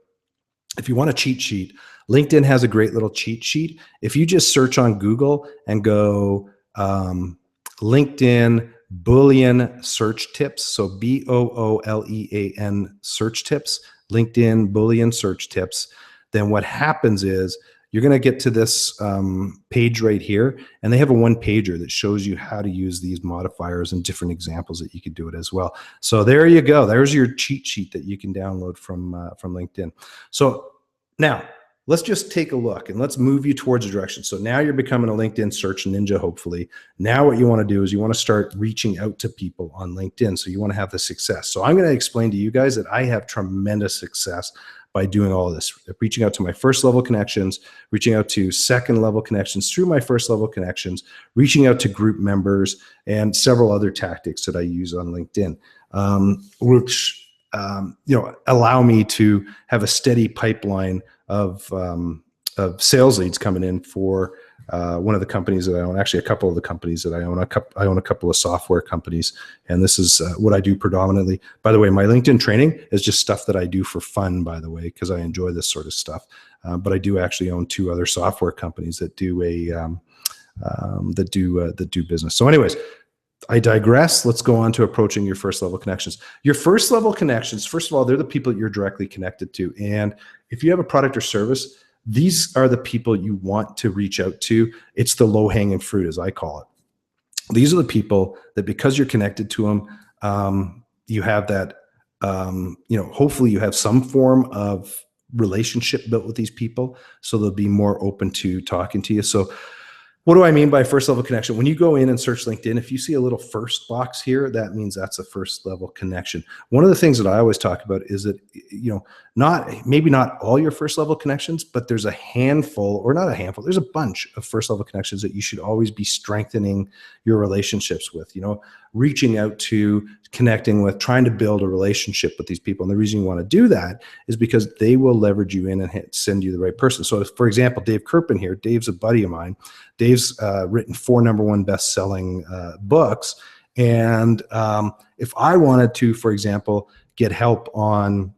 Speaker 1: If you want a cheat sheet, LinkedIn has a great little cheat sheet. If you just search on Google and go LinkedIn Boolean search tips, so Boolean search tips, LinkedIn Boolean search tips, then what happens is you're going to get to this page right here, and they have a one-pager that shows you how to use these modifiers and different examples that you could do it as well. So there you go. There's your cheat sheet that you can download from LinkedIn. So now let's just take a look and let's move you towards a direction. So now you're becoming a LinkedIn search ninja, hopefully. Now what you want to do is you want to start reaching out to people on LinkedIn. So you want to have the success. So I'm going to explain to you guys that I have tremendous success by doing all of this, reaching out to my first level connections, reaching out to second level connections through my first level connections, reaching out to group members, and several other tactics that I use on LinkedIn, which allow me to have a steady pipeline of sales leads coming in for one of the companies that I own, actually a couple of the companies that I own. I own a couple of software companies, and this is what I do predominantly. By the way, my LinkedIn training is just stuff that I do for fun, by the way, because I enjoy this sort of stuff. But I do actually own two other software companies that do that do business. So anyways, I digress. Let's go on to approaching your first level connections. Your first level connections, first of all, they're the people that you're directly connected to. And if you have a product or service, these are the people you want to reach out to. It's the low-hanging fruit, as I call it. These are the people that because you're connected to them, you have that, hopefully you have some form of relationship built with these people, so they'll be more open to talking to you. So what do I mean by first level connection? When you go in and search LinkedIn, if you see a little first box here, that means that's a first level connection. One of the things that I always talk about is that, maybe not all your first level connections, but there's a handful, or not a handful, there's a bunch of first level connections that you should always be strengthening your relationships with, reaching out to, connecting with, trying to build a relationship with these people. And the reason you want to do that is because they will leverage you in and send you the right person. So for example, Dave Kirpin here, Dave's a buddy of mine. Dave's written 4 #1 best-selling books. And if I wanted to, for example, get help on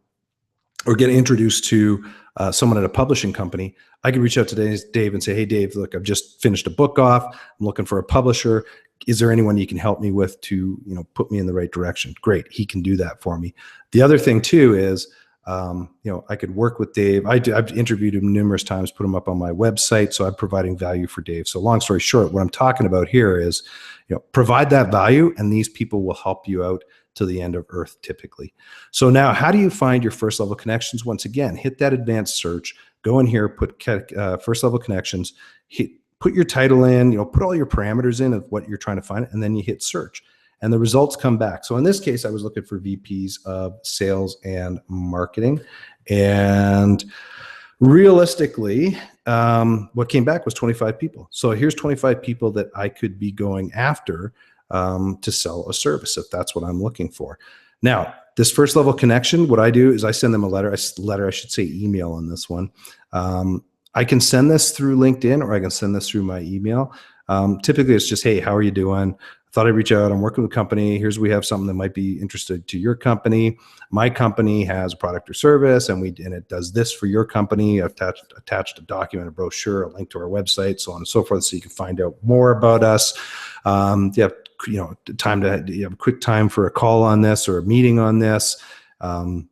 Speaker 1: or get introduced to someone at a publishing company, I could reach out to Dave and say, hey, Dave, look, I've just finished a book off. I'm looking for a publisher. Is there anyone you can help me with to, put me in the right direction? Great. He can do that for me. The other thing too is, I could work with Dave. I've interviewed him numerous times, put him up on my website. So I'm providing value for Dave. So long story short, what I'm talking about here is, provide that value and these people will help you out to the end of earth typically. So now how do you find your first level connections? Once again, hit that advanced search, go in here, put first level connections, put your title in, put all your parameters in of what you're trying to find, and then you hit search. And the results come back. So in this case, I was looking for VPs of sales and marketing. And realistically, what came back was 25 people. So here's 25 people that I could be going after to sell a service if that's what I'm looking for. Now, this first level connection, what I do is I send them a letter. I should say email on this one. I can send this through LinkedIn or I can send this through my email. Typically, it's just, hey, how are you doing? Thought I'd reach out. I'm working with a company. Here's we have something that might be interested to your company. My company has a product or service, and it does this for your company. I've attached a document, a brochure, a link to our website, so on and so forth, so you can find out more about us. You have a quick time for a call on this or a meeting on this. And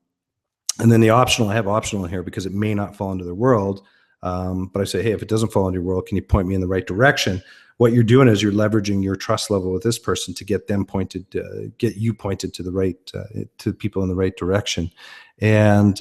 Speaker 1: then the optional, I have optional in here because it may not fall into their world. But I say, hey, if it doesn't fall into your world, can you point me in the right direction? What you're doing is you're leveraging your trust level with this person to get them pointed, get you pointed to the right, to people in the right direction. And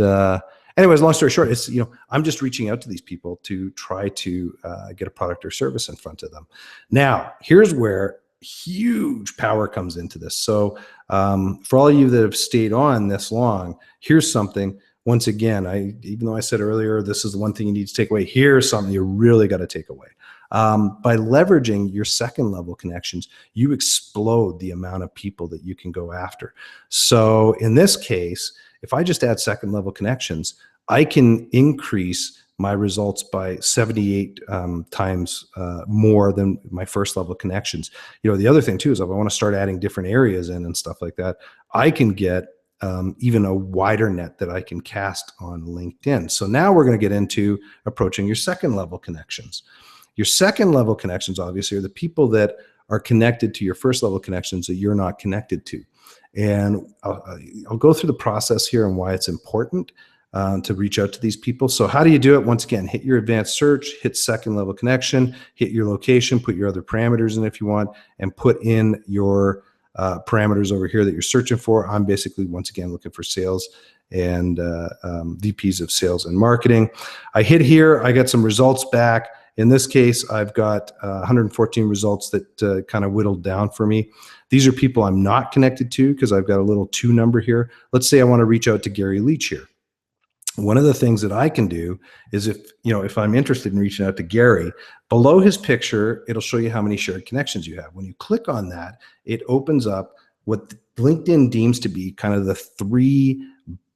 Speaker 1: anyways, long story short, it's, I'm just reaching out to these people to try to get a product or service in front of them. Now, here's where huge power comes into this. So for all of you that have stayed on this long, here's something. Once again, even though I said earlier, this is the one thing you need to take away, here's something you really got to take away. By leveraging your second level connections, you explode the amount of people that you can go after. So in this case, if I just add second level connections, I can increase my results by 78 times more than my first level connections. The other thing too is if I want to start adding different areas in and stuff like that, I can get even a wider net that I can cast on LinkedIn. So now we're going to get into approaching your second level connections. Your second level connections, obviously, are the people that are connected to your first level connections that you're not connected to. And I'll go through the process here and why it's important to reach out to these people. So how do you do it? Once again, hit your advanced search, hit second level connection, hit your location, put your other parameters in if you want, and put in your parameters over here that you're searching for. I'm basically, once again, looking for sales and VPs of sales and marketing. I hit here, I got some results back. In this case, I've got 114 results that kind of whittled down for me. These are people I'm not connected to because I've got a little 2 number here. Let's say I want to reach out to Gary Leach here. One of the things that I can do is if I'm interested in reaching out to Gary, below his picture, it'll show you how many shared connections you have. When you click on that, it opens up what LinkedIn deems to be kind of the 3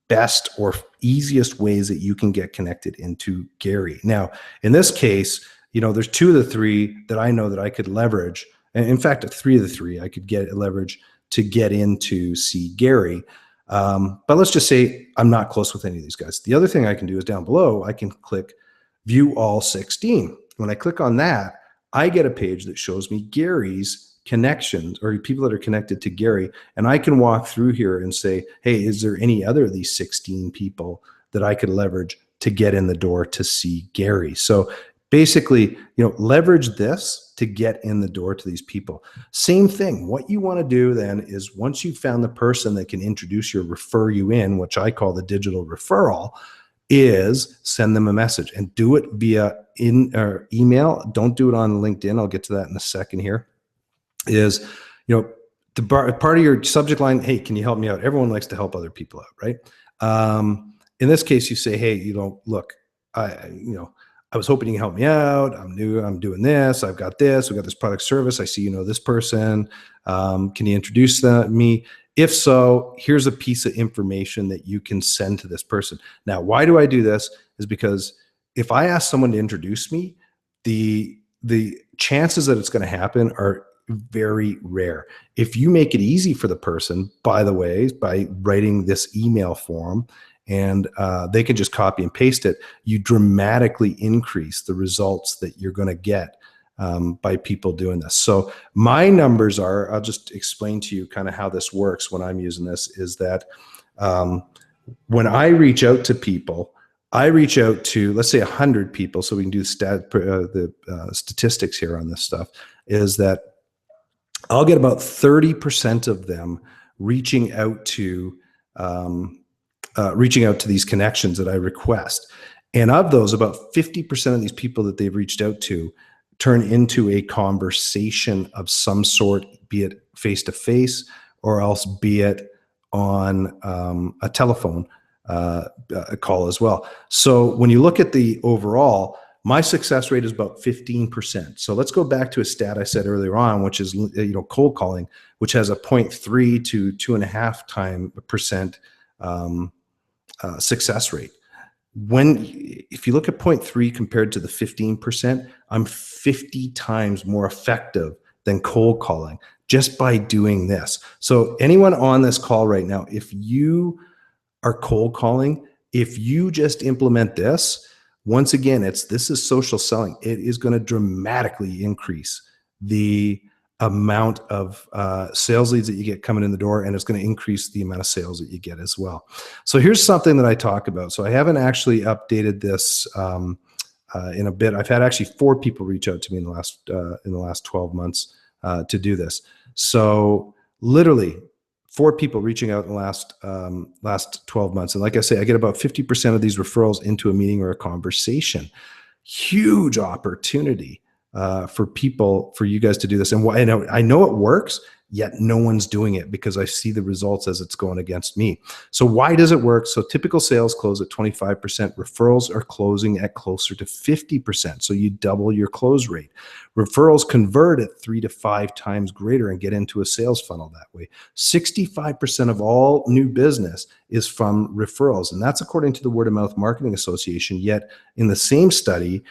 Speaker 1: best or easiest ways that you can get connected into Gary. Now, in this case, there's 2 of the 3 that I know that I could leverage. And in fact, 3 of the 3 I could get leverage to get into see Gary. But let's just say I'm not close with any of these guys. The other thing I can do is down below, I can click view all 16. When I click on that, I get a page that shows me Gary's connections or people that are connected to Gary. And I can walk through here and say, hey, is there any other of these 16 people that I could leverage to get in the door to see Gary? So basically, leverage this to get in the door to these people. Same thing. What you want to do then is once you've found the person that can introduce you or refer you in, which I call the digital referral, is send them a message and do it via email. Don't do it on LinkedIn. I'll get to that in a second here. Is, part of your subject line, hey, can you help me out? Everyone likes to help other people out, right? In this case, you say, hey, look, I was hoping you can help me out. I'm new. I'm doing this. I've got this. We've got this product service. I see this person. Can you introduce me? If so, here's a piece of information that you can send to this person. Now, why do I do this? Is because if I ask someone to introduce me, the chances that it's going to happen are very rare. If you make it easy for the person, by the way, by writing this email form, and they can just copy and paste it, you dramatically increase the results that you're going to get by people doing this. So my numbers are, I'll just explain to you kind of how this works when I'm using this, is that when I reach out to people, I reach out to, let's say 100 people, so we can do the statistics here on this stuff, is that I'll get about 30% of them reaching out to these connections that I request. And of those, about 50% of these people that they've reached out to turn into a conversation of some sort, be it face-to-face or else be it on a telephone a call as well. So when you look at the overall, my success rate is about 15%. So let's go back to a stat I said earlier on, which is cold calling, which has a 0.3 to 2.5% success rate. If you look at 0.3 compared to the 15%, I'm 50 times more effective than cold calling just by doing this. So anyone on this call right now, if you are cold calling, if you just implement this, once again, this is social selling. It is going to dramatically increase the amount of sales leads that you get coming in the door, and it's going to increase the amount of sales that you get as well. So here's something that I talk about. So I haven't actually updated this in a bit. I've had actually 4 people reach out to me in the last 12 months to do this. So literally 4 people reaching out in the last 12 months. And like I say, I get about 50% of these referrals into a meeting or a conversation. Huge opportunity for you guys to do this. And I know it works, yet no one's doing it because I see the results as it's going against me. So why does it work? So typical sales close at 25%. Referrals are closing at closer to 50%. So you double your close rate. Referrals convert at 3 to 5 times greater and get into a sales funnel that way. 65% of all new business is from referrals. And that's according to the Word of Mouth Marketing Association. Yet in the same study,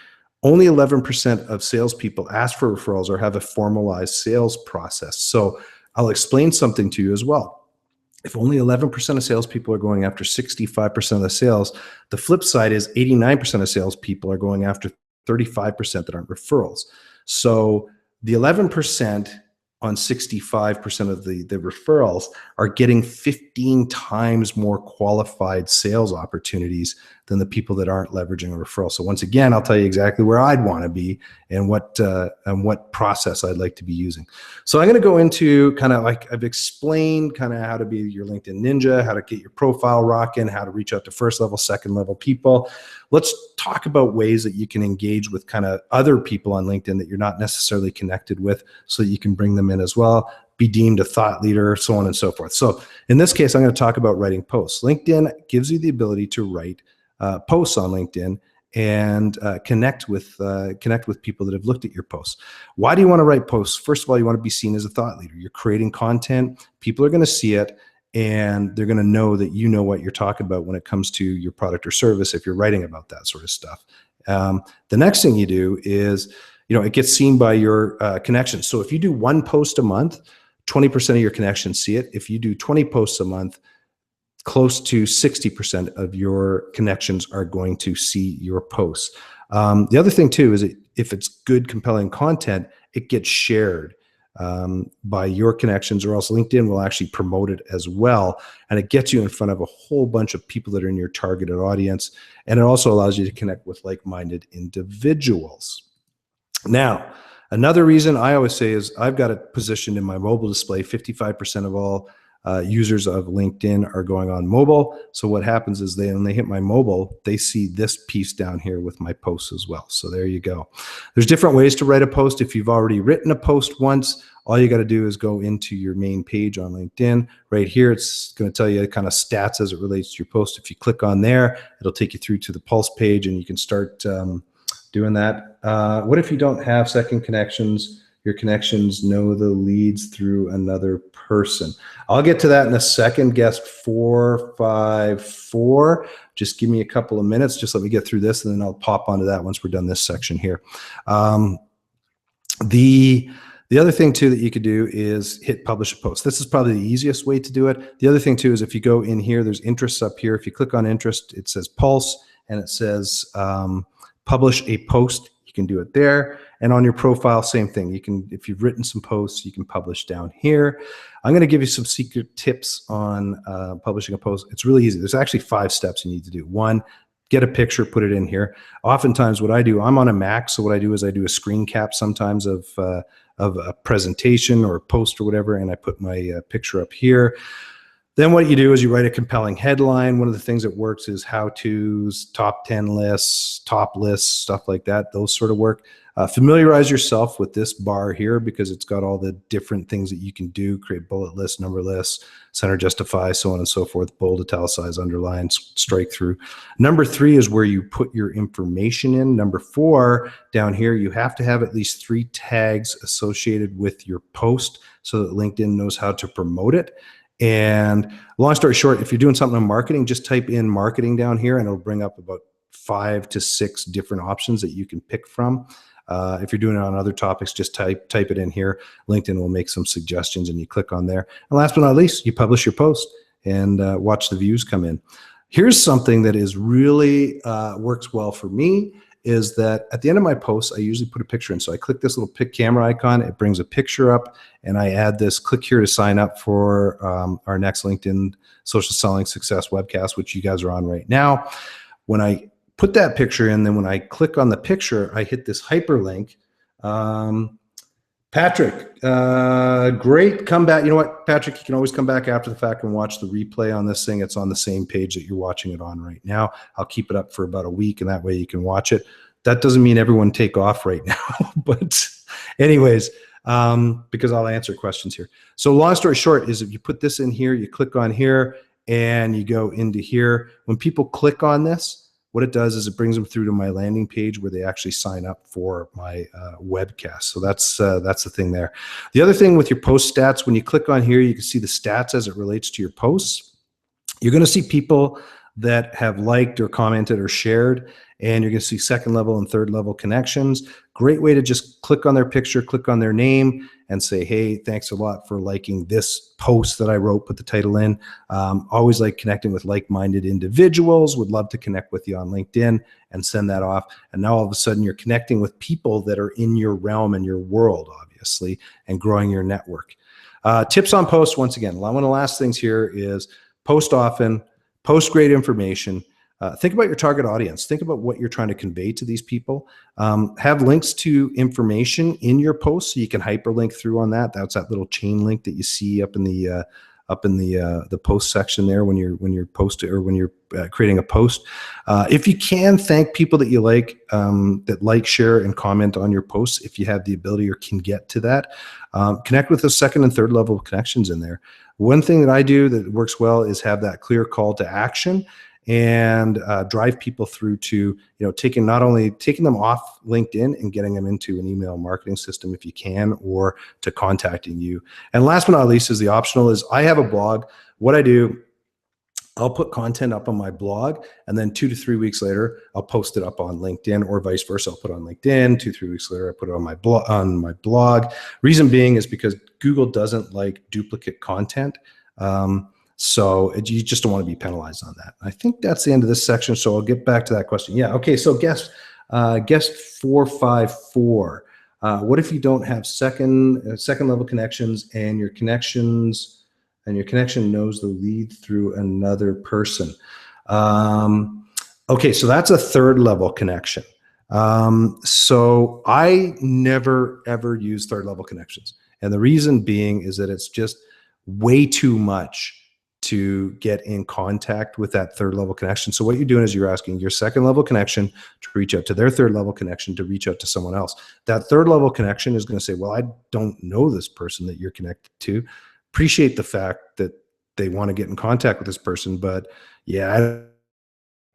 Speaker 1: only 11% of salespeople ask for referrals or have a formalized sales process. So I'll explain something to you as well. If only 11% of salespeople are going after 65% of the sales, the flip side is 89% of salespeople are going after 35% that aren't referrals. So the 11% on 65% of the referrals are getting 15 times more qualified sales opportunities than the people that aren't leveraging a referral. So once again, I'll tell you exactly where I'd want to be and what process I'd like to be using. So I'm going to go into kind of like I've explained kind of how to be your LinkedIn ninja, how to get your profile rocking, how to reach out to first level, second level people. Let's talk about ways that you can engage with kind of other people on LinkedIn that you're not necessarily connected with so that you can bring them in as well, be deemed a thought leader, so on and so forth. So in this case, I'm going to talk about writing posts. LinkedIn gives you the ability to write posts on LinkedIn and connect with people that have looked at your posts. Why do you want to write posts? First of all, you want to be seen as a thought leader. You're creating content. People are going to see it, and they're going to know that you know what you're talking about when it comes to your product or service if you're writing about that sort of stuff. The next thing you do is, it gets seen by your connections. So if you do 1 post a month, 20% of your connections see it. If you do 20 posts a month, close to 60% of your connections are going to see your posts. The other thing too is if it's good, compelling content, it gets shared by your connections, or else LinkedIn will actually promote it as well. And it gets you in front of a whole bunch of people that are in your targeted audience. And it also allows you to connect with like-minded individuals. Now, another reason I always say is I've got it positioned in my mobile display. 55% of all users of LinkedIn are going on mobile. So what happens is when they hit my mobile, they see this piece down here with my posts as well. So there you go. There's different ways to write a post. If you've already written a post once, all you got to do is go into your main page on LinkedIn. Right here, it's going to tell you kind of stats as it relates to your post. If you click on there, it'll take you through to the Pulse page, and you can start doing that. What if you don't have second connections? Your connections know the leads through another person. I'll get to that in a second. Guest 454. Just give me a couple of minutes. Just let me get through this, and then I'll pop onto that once we're done this section here. The other thing too that you could do is hit publish a post. This is probably the easiest way to do it. The other thing too is if you go in here, there's interests up here. If you click on interest, it says Pulse, and it says publish a post. You can do it there. And on your profile, same thing. You can, if you've written some posts, you can publish down here. I'm going to give you some secret tips on publishing a post. It's really easy. There's actually 5 steps you need to do. 1, get a picture, put it in here. Oftentimes what I do, I'm on a Mac, so what I do is I do a screen cap sometimes of a presentation or a post or whatever, and I put my picture up here. Then what you do is you write a compelling headline. One of the things that works is how-tos, top 10 lists, top lists, stuff like that. Those sort of work. Familiarize yourself with this bar here because it's got all the different things that you can do: create bullet lists, number lists, center justify, so on and so forth, bold, italicize, underline, strike through. Number 3 is where you put your information in. Number 4, down here, you have to have at least 3 tags associated with your post so that LinkedIn knows how to promote it. And long story short, if you're doing something on marketing, just type in marketing down here and it'll bring up about 5 to 6 different options that you can pick from. If you're doing it on other topics, just type it in here. LinkedIn will make some suggestions and you click on there. And last but not least, you publish your post and watch the views come in. Here's something that is really works well for me, is that at the end of my posts, I usually put a picture in. So I click this little pick camera icon, it brings a picture up, and I add this, click here to sign up for our next LinkedIn Social Selling Success webcast, which you guys are on right now. When I put that picture in, then when I click on the picture, I hit this hyperlink. Patrick, great comeback. You know what, Patrick, you can always come back after the fact and watch the replay on this thing. It's on the same page that you're watching it on right now. I'll keep it up for about a week, and that way you can watch it. That doesn't mean everyone take off right now, but anyways, because I'll answer questions here. So long story short is if you put this in here, you click on here and you go into here. When people click on this, what it does is it brings them through to my landing page where they actually sign up for my webcast. So that's the thing there. The other thing with your post stats, when you click on here, you can see the stats as it relates to your posts. You're going to see people that have liked or commented or shared, and you're going to see second level and third level connections. Great way to just click on their picture, click on their name, and say, hey, thanks a lot for liking this post that I wrote, put the title in. Always like connecting with like-minded individuals, would love to connect with you on LinkedIn, and send that off. And now all of a sudden you're connecting with people that are in your realm and your world, obviously, and growing your network. Tips on posts, once again, one of the last things here is post often, post great information. Think about your target audience. Think about what you're trying to convey to these people. Have links to information in your post so you can hyperlink through on that. That's that little chain link that you see up in the post section there when you're posting or when you're creating a post. If you can, thank people that you like, that like, share, and comment on your posts if you have the ability or can get to that. Connect with the second and third level connections in there. One thing that I do that works well is have that clear call to action and drive people through to, taking them off LinkedIn and getting them into an email marketing system if you can, or to contacting you. And last but not least is the optional is I have a blog. What I do, I'll put content up on my blog, and then 2 to 3 weeks later, I'll post it up on LinkedIn, or vice versa. I'll put it on LinkedIn. 2 to 3 weeks later, I put it on my blog. Reason being is because Google doesn't like duplicate content. So you just don't want to be penalized on that. I think that's the end of this section. So I'll get back to that question. Yeah. Okay. So guest 454. What if you don't have second level connections and your connection knows the lead through another person? Okay. So that's a third level connection. So I never, ever use third level connections. And the reason being is that it's just way too much to get in contact with that third level connection. So what you're doing is you're asking your second level connection to reach out to their third level connection to reach out to someone else. That third level connection is going to say, well, I don't know this person that you're connected to. Appreciate the fact that they want to get in contact with this person, but yeah,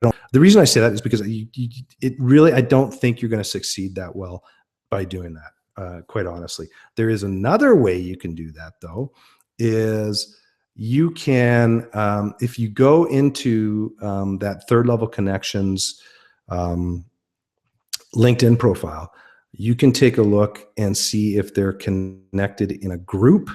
Speaker 1: the reason I say that is because I don't think you're going to succeed that well by doing that, quite honestly. There is another way you can do that, though, is you can, if you go into that third level connections LinkedIn profile, you can take a look and see if they're connected in a group.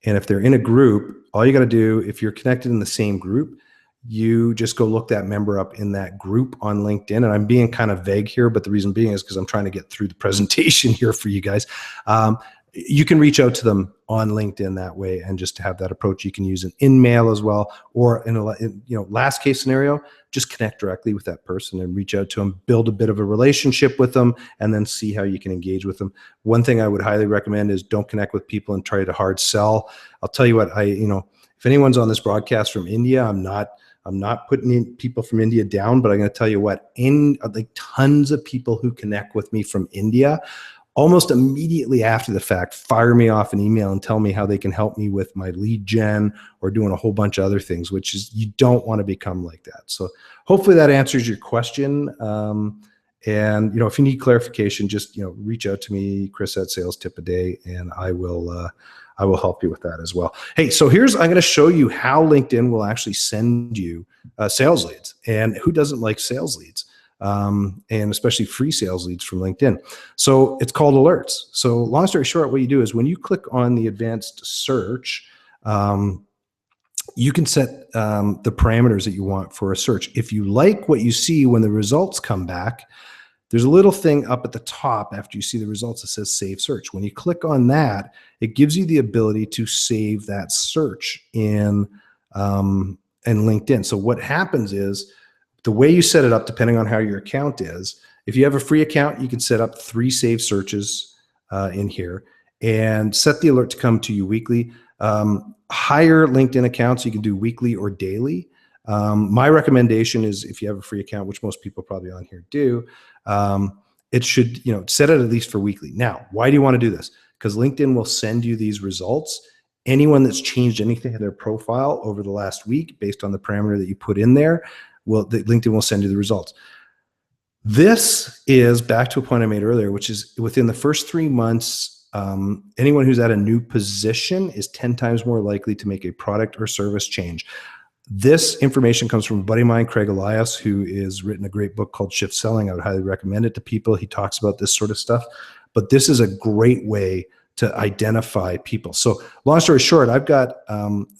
Speaker 1: And if they're in a group, all you got to do, if you're connected in the same group, you just go look that member up in that group on LinkedIn. And I'm being kind of vague here, but the reason being is because I'm trying to get through the presentation here for you guys. You can reach out to them on LinkedIn that way, and just to have that approach. You can use an in-mail as well, or in last case scenario, just connect directly with that person and reach out to them, build a bit of a relationship with them, and then see how you can engage with them. One thing I would highly recommend is don't connect with people and try to hard sell. I'll tell you what, if If anyone's on this broadcast from India, I'm not putting in people from India down, but I'm going to tell you what, like tons of people who connect with me from India, almost immediately after the fact, fire me off an email and tell me how they can help me with my lead gen or doing a whole bunch of other things, which is, you don't want to become like that. So hopefully that answers your question. And, if you need clarification, just, reach out to me, Chris at Sales Tip a Day, and I will help you with that as well. Hey, so I'm going to show you how LinkedIn will actually send you sales leads, and who doesn't like sales leads? And especially free sales leads from LinkedIn. So it's called alerts. So long story short, what you do is when you click on the advanced search, you can set the parameters that you want for a search. If you like what you see when the results come back, there's a little thing up at the top after you see the results that says save search. When you click on that, it gives you the ability to save that search in LinkedIn. So what happens is, the way you set it up, depending on how your account is, if you have a free account, you can set up 3 save searches in here and set the alert to come to you weekly. Higher LinkedIn accounts, you can do weekly or daily. My recommendation is, if you have a free account, which most people probably on here do, it should, set it at least for weekly. Now, why do you want to do this? Because LinkedIn will send you these results. Anyone that's changed anything in their profile over the last week, based on the parameter that you put in there, LinkedIn will send you the results. This is back to a point I made earlier, which is within the first 3 months, anyone who's at a new position is 10 times more likely to make a product or service change. This information comes from a buddy of mine, Craig Elias, who has written a great book called Shift Selling. I would highly recommend it to people. He talks about this sort of stuff, but this is a great way to identify people. So long story short, I've got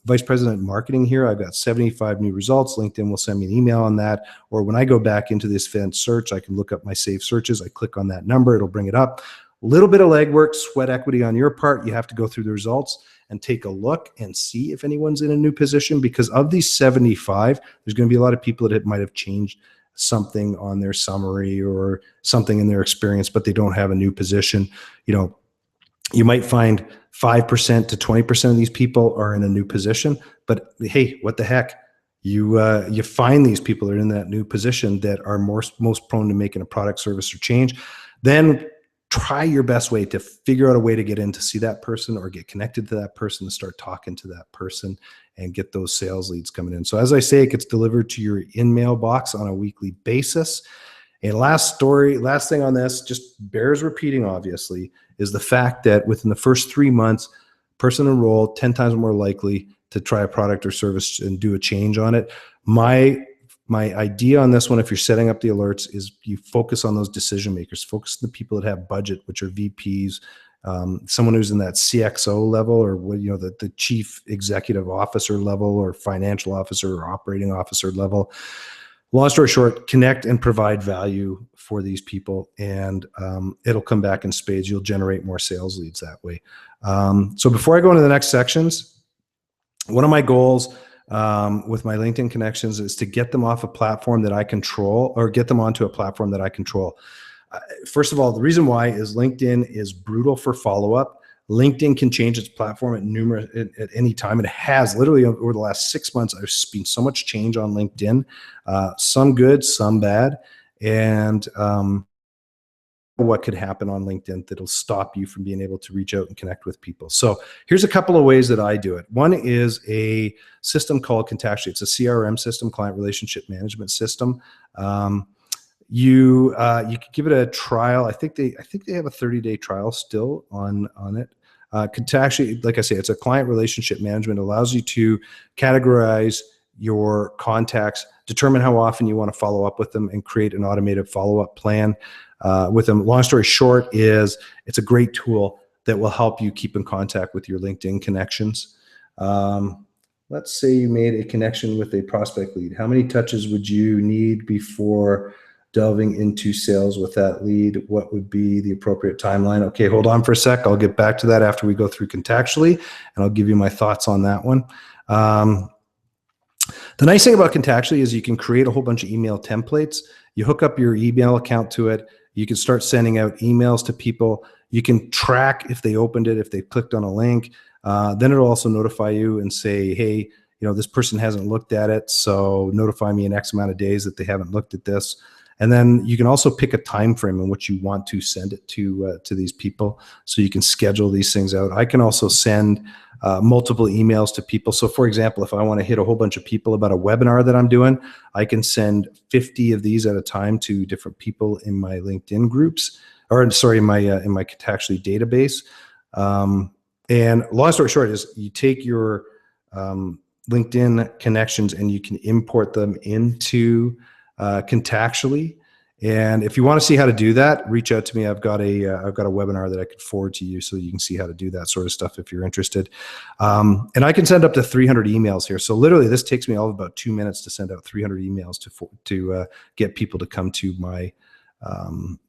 Speaker 1: vice president of marketing here. I've got 75 new results. LinkedIn will send me an email on that. Or when I go back into this advanced search, I can look up my saved searches. I click on that number, it'll bring it up. A little bit of legwork, sweat equity on your part. You have to go through the results and take a look and see if anyone's in a new position, because of these 75, there's going to be a lot of people that might have changed something on their summary or something in their experience, but they don't have a new position. You might find 5% to 20% of these people are in a new position, but hey, what the heck? You find these people that are in that new position that are most prone to making a product, service, or change. Then try your best way to figure out a way to get in to see that person or get connected to that person and start talking to that person and get those sales leads coming in. So as I say, it gets delivered to your in-mail box on a weekly basis. And last thing on this, just bears repeating, obviously, is the fact that within the first 3 months, person enrolled 10 times more likely to try a product or service and do a change on it. My idea on this one, if you're setting up the alerts, is you focus on those decision makers, focus on the people that have budget, which are VPs, someone who's in that CXO level, or the chief executive officer level, or financial officer or operating officer level. Long story short, connect and provide value for these people, and it'll come back in spades. You'll generate more sales leads that way. So before I go into the next sections, one of my goals with my LinkedIn connections is to get them off a platform that I control, or get them onto a platform that I control. First of all, the reason why is LinkedIn is brutal for follow-up. LinkedIn can change its platform at any time. It has literally over the last 6 months. I've seen so much change on LinkedIn, some good, some bad, and what could happen on LinkedIn that'll stop you from being able to reach out and connect with people. So here's a couple of ways that I do it. One is a system called Contactually. It's a CRM system, client relationship management system. You could give it a trial. I think they have a 30-day trial still on it. Contactually, like I say, it's a client relationship management. It allows you to categorize your contacts, determine how often you want to follow up with them, and create an automated follow-up plan with them. Long story short is, it's a great tool that will help you keep in contact with your LinkedIn connections. Let's say you made a connection with a prospect lead. How many touches would you need before delving into sales with that lead? What would be the appropriate timeline? Okay, hold on for a sec. I'll get back to that after we go through Contactually, and I'll give you my thoughts on that one. The nice thing about Contactually is you can create a whole bunch of email templates. You hook up your email account to it. You can start sending out emails to people. You can track if they opened it, if they clicked on a link. Then it'll also notify you and say, hey, this person hasn't looked at it, so notify me in X amount of days that they haven't looked at this. And then you can also pick a time frame in which you want to send it to these people, so you can schedule these things out. I can also send multiple emails to people. So for example, if I want to hit a whole bunch of people about a webinar that I'm doing, I can send 50 of these at a time to different people in my LinkedIn groups, or sorry, in my Contactually database. And long story short is, you take your LinkedIn connections and you can import them into Contactually. And if you want to see how to do that, reach out to me. I've got a webinar that I could forward to you, so you can see how to do that sort of stuff if you're interested. And I can send up to 300 emails here. So literally, this takes me all of about 2 minutes to send out 300 emails to get people to come to my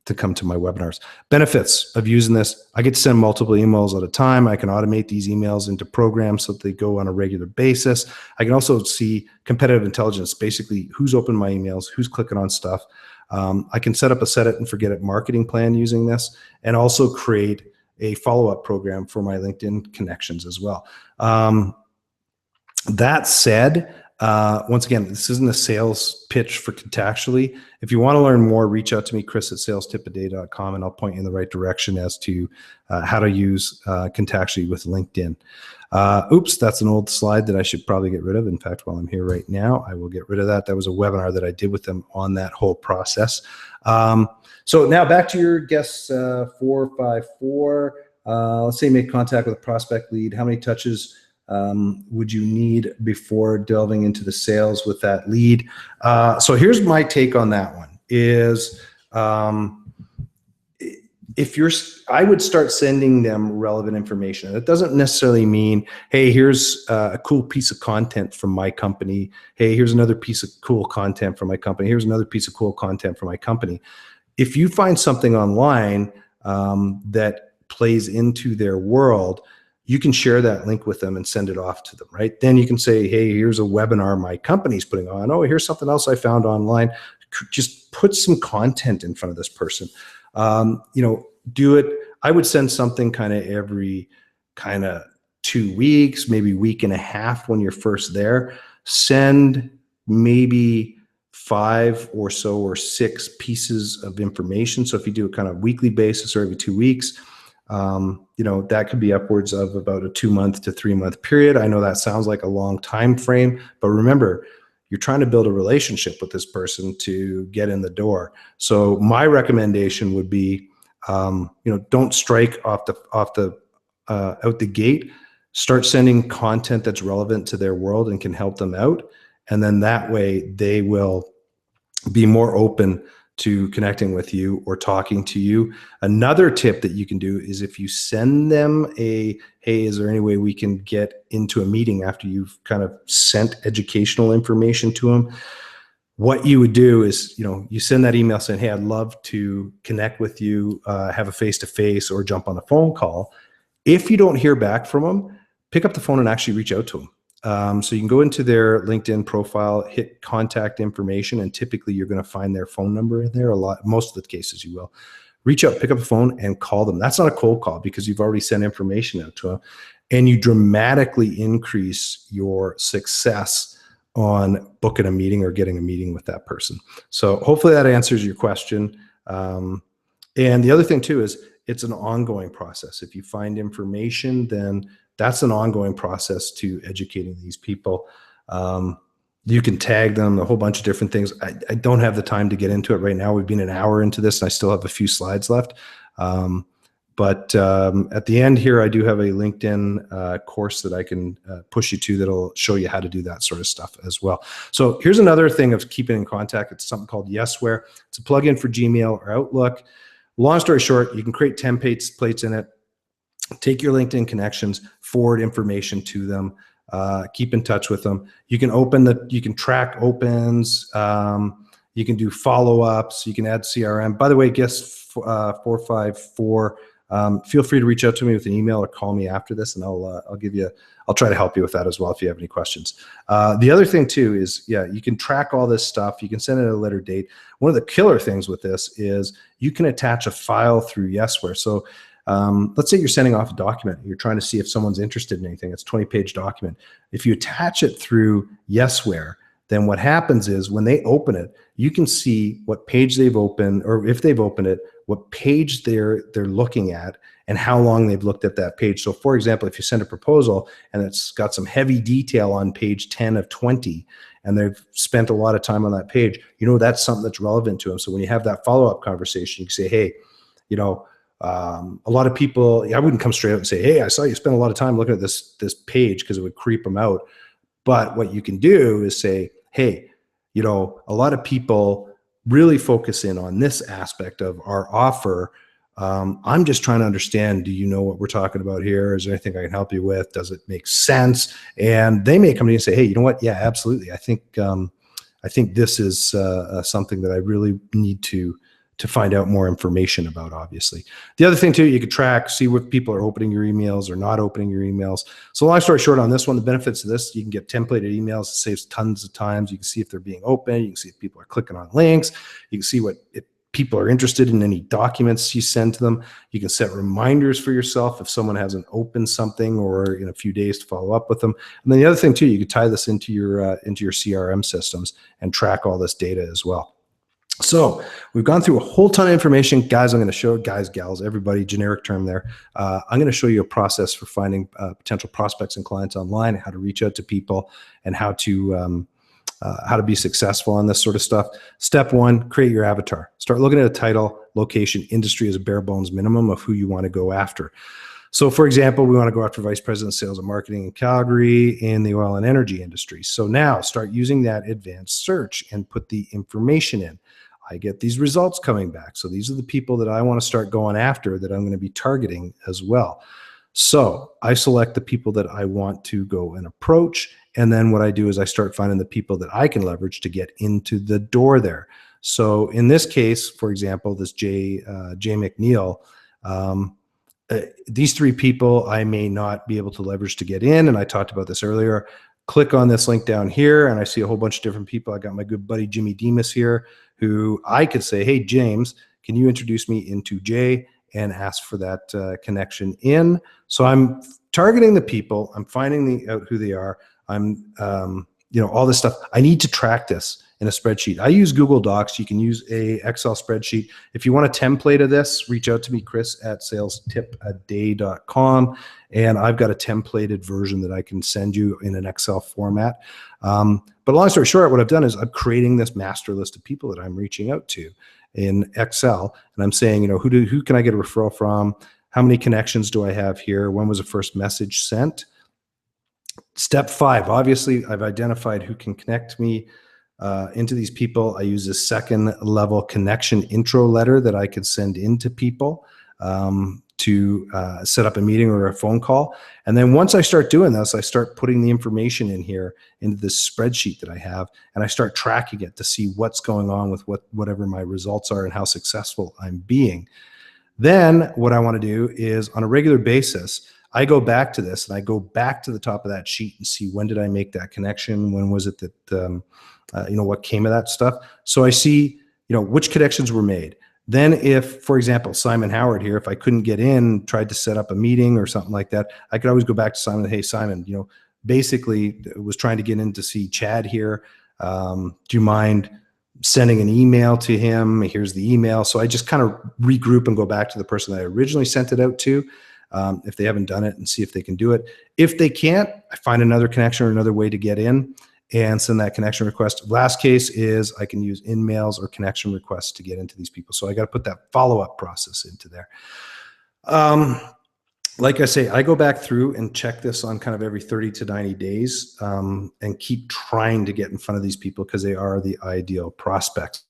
Speaker 1: webinars. Benefits of using this: I get to send multiple emails at a time. I can automate these emails into programs so that they go on a regular basis. I can also see competitive intelligence, basically who's opened my emails, who's clicking on stuff. I can set up a set it and forget it marketing plan using this, and also create a follow-up program for my LinkedIn connections as well. That said, once again, this isn't a sales pitch for Contactually. If you want to learn more, reach out to me, chris@salestipaday.com, and I'll point you in the right direction as to how to use Contactually with LinkedIn. Oops, that's an old slide that I should probably get rid of. In fact, while I'm here right now, I will get rid of that. That was a webinar that I did with them on that whole process. So now back to your guess 454. Let's say make contact with a prospect lead. How many touches would you need before delving into the sales with that lead? So here's my take on that one is, I would start sending them relevant information. That doesn't necessarily mean, hey, here's a cool piece of content from my company. Hey, here's another piece of cool content from my company. Here's another piece of cool content from my company. If you find something online that plays into their world, you can share that link with them and send it off to them, right? Then you can say, hey, here's a webinar my company's putting on. Oh, here's something else I found online. Just put some content in front of this person. Do it. I would send something kind of every 2 weeks, maybe week and a half when you're first there. Send maybe 5 or so or 6 pieces of information. So if you do it kind of weekly basis or every 2 weeks, that could be upwards of about a 2-month to 3-month period. I know that sounds like a long time frame, but remember, you're trying to build a relationship with this person to get in the door. So my recommendation would be, don't strike out the gate. Start sending content that's relevant to their world and can help them out, and then that way they will be more open to connecting with you or talking to you. Another tip that you can do is, if you send them hey, is there any way we can get into a meeting after you've kind of sent educational information to them? What you would do is, you send that email saying, hey, I'd love to connect with you, have a face-to-face or jump on a phone call. If you don't hear back from them, pick up the phone and actually reach out to them. So you can go into their LinkedIn profile, hit contact information, and typically you're going to find their phone number in there. Most of the cases you will. Reach out, pick up the phone, and call them. That's not a cold call because you've already sent information out to them, and you dramatically increase your success on booking a meeting or getting a meeting with that person. So hopefully that answers your question. And the other thing too is, it's an ongoing process. If you find information, then that's an ongoing process to educating these people. You can tag them, a whole bunch of different things. I don't have the time to get into it right now. We've been an hour into this and I still have a few slides left. But at the end here, I do have a LinkedIn course that I can push you to that'll show you how to do that sort of stuff as well. So here's another thing of keeping in contact. It's something called Yesware. It's a plugin for Gmail or Outlook. Long story short, you can create templates in it, take your LinkedIn connections, forward information to them, keep in touch with them. You can you can track opens, you can do follow-ups, you can add CRM. By the way, guest 454, feel free to reach out to me with an email or call me after this, and I'll try to help you with that as well if you have any questions. The other thing too is, you can track all this stuff. You can send it at a later date. One of the killer things with this is you can attach a file through Yesware. So Let's say you're sending off a document. You're trying to see if someone's interested in anything. It's a 20-page document. If you attach it through Yesware, then what happens is when they open it, you can see what page they've opened, or if they've opened it, what page they're looking at, and how long they've looked at that page. So for example, if you send a proposal and it's got some heavy detail on page 10 of 20, and they've spent a lot of time on that page, that's something that's relevant to them. So when you have that follow-up conversation, you can say, hey, a lot of people, I wouldn't come straight out and say, hey, I saw you spend a lot of time looking at this page, because it would creep them out. But what you can do is say, hey, a lot of people really focus in on this aspect of our offer. I'm just trying to understand, do you know what we're talking about here? Is there anything I can help you with? Does it make sense? And they may come to you and say, hey, you know what? Yeah, absolutely. I think this is something that I really need to find out more information about, obviously. The other thing too, you could track, see what people are opening your emails or not opening your emails. So long story short on this one, the benefits of this, you can get templated emails. It saves tons of times. You can see if they're being opened. You can see if people are clicking on links. You can see if people are interested in any documents you send to them. You can set reminders for yourself if someone hasn't opened something, or in a few days to follow up with them. And then the other thing too, you could tie this into your CRM systems and track all this data as well. So we've gone through a whole ton of information. Guys, I'm going to show, guys, gals, everybody, generic term there. I'm going to show you a process for finding potential prospects and clients online, how to reach out to people, and how to be successful on this sort of stuff. Step one, create your avatar. Start looking at a title, location, industry as a bare bones minimum of who you want to go after. So for example, we want to go after Vice President of Sales and Marketing in Calgary in the oil and energy industry. So now start using that advanced search and put the information in. I get these results coming back. So these are the people that I want to start going after, that I'm going to be targeting as well. So I select the people that I want to go and approach. And then what I do is I start finding the people that I can leverage to get into the door there. So in this case, for example, this Jay McNeil, these three people I may not be able to leverage to get in. And I talked about this earlier. Click on this link down here and I see a whole bunch of different people. I got my good buddy, Jimmy Demas here, who I could say, hey, James, can you introduce me into Jay, and ask for that connection in. So I'm targeting the people. I'm finding out who they are. I'm, all this stuff. I need to track this in a spreadsheet. I use Google Docs. You can use a Excel spreadsheet. If you want a template of this, reach out to me, chris@salestipaday.com. And I've got a templated version that I can send you in an Excel format. But long story short, what I've done is I'm creating this master list of people that I'm reaching out to in Excel. And I'm saying, who can I get a referral from? How many connections do I have here? When was the first message sent? Step 5, obviously I've identified who can connect me into these people. I use a second level connection intro letter that I could send into people to set up a meeting or a phone call. And then once I start doing this, I start putting the information in here into this spreadsheet that I have, and I start tracking it to see what's going on with whatever my results are and how successful I'm being. Then what I want to do is on a regular basis, I go back to this and I go back to the top of that sheet and see, when did I make that connection? When was it that, what came of that stuff? So I see, which connections were made. Then if, for example, Simon Howard here, if I couldn't get in, tried to set up a meeting or something like that, I could always go back to Simon. Hey, Simon, basically was trying to get in to see Chad here. Do you mind sending an email to him? Here's the email. So I just kind of regroup and go back to the person that I originally sent it out to. If they haven't done it, and see if they can do it. If they can't, I find another connection or another way to get in and send that connection request. Last case is I can use in-mails or connection requests to get into these people. So I got to put that follow-up process into there. Like I say, I go back through and check this on kind of every 30 to 90 days and keep trying to get in front of these people because they are the ideal prospects.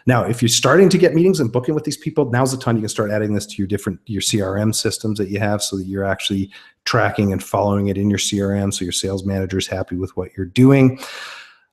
Speaker 1: Now, if you're starting to get meetings and booking with these people, now's the time you can start adding this to your CRM systems that you have, so that you're actually tracking and following it in your CRM, so your sales manager is happy with what you're doing.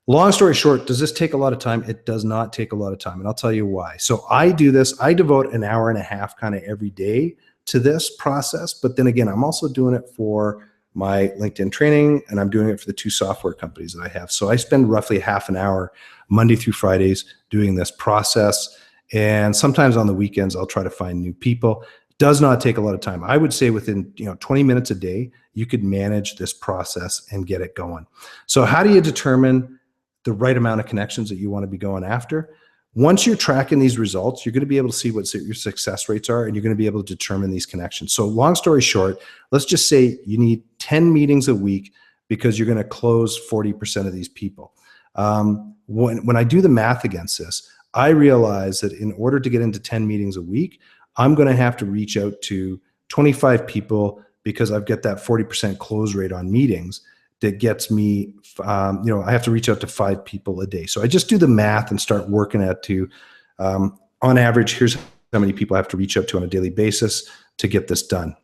Speaker 1: Long story short, does this take a lot of time? It does not take a lot of time, and I'll tell you why. So I do this, I devote an hour and a half kind of every day to this process, but then again, I'm also doing it for my LinkedIn training, and I'm doing it for the 2 software companies that I have. So I spend roughly half an hour Monday through Fridays doing this process. And sometimes on the weekends, I'll try to find new people. It does not take a lot of time. I would say within 20 minutes a day, you could manage this process and get it going. So how do you determine the right amount of connections that you want to be going after? Once you're tracking these results, you're going to be able to see what your success rates are, and you're going to be able to determine these connections. So long story short, let's just say you need 10 meetings a week because you're going to close 40% of these people. When I do the math against this, I realize that in order to get into 10 meetings a week, I'm going to have to reach out to 25 people because I've got that 40% close rate on meetings that gets me, I have to reach out to 5 people a day. So I just do the math and start working at on average, here's how many people I have to reach out to on a daily basis to get this done.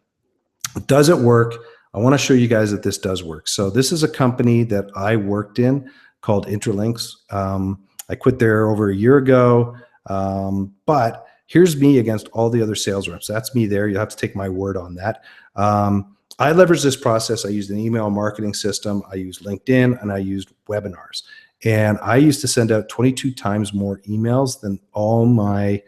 Speaker 1: Does it work? I want to show you guys that this does work. So this is a company that I worked in called Interlinks. I quit there over a year ago, but here's me against all the other sales reps. That's me there. You'll have to take my word on that. I leveraged this process. I used an email marketing system. I used LinkedIn, and I used webinars. And I used to send out 22 times more emails than all my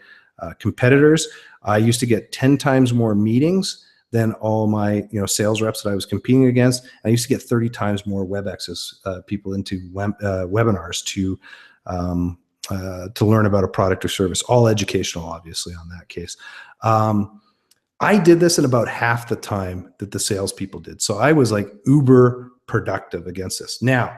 Speaker 1: competitors. I used to get 10 times more meetings than all my sales reps that I was competing against. I used to get 30 times more web access people into webinars to learn about a product or service, all educational, obviously, on that case. I did this in about half the time that the salespeople did. So I was like uber productive against this. Now,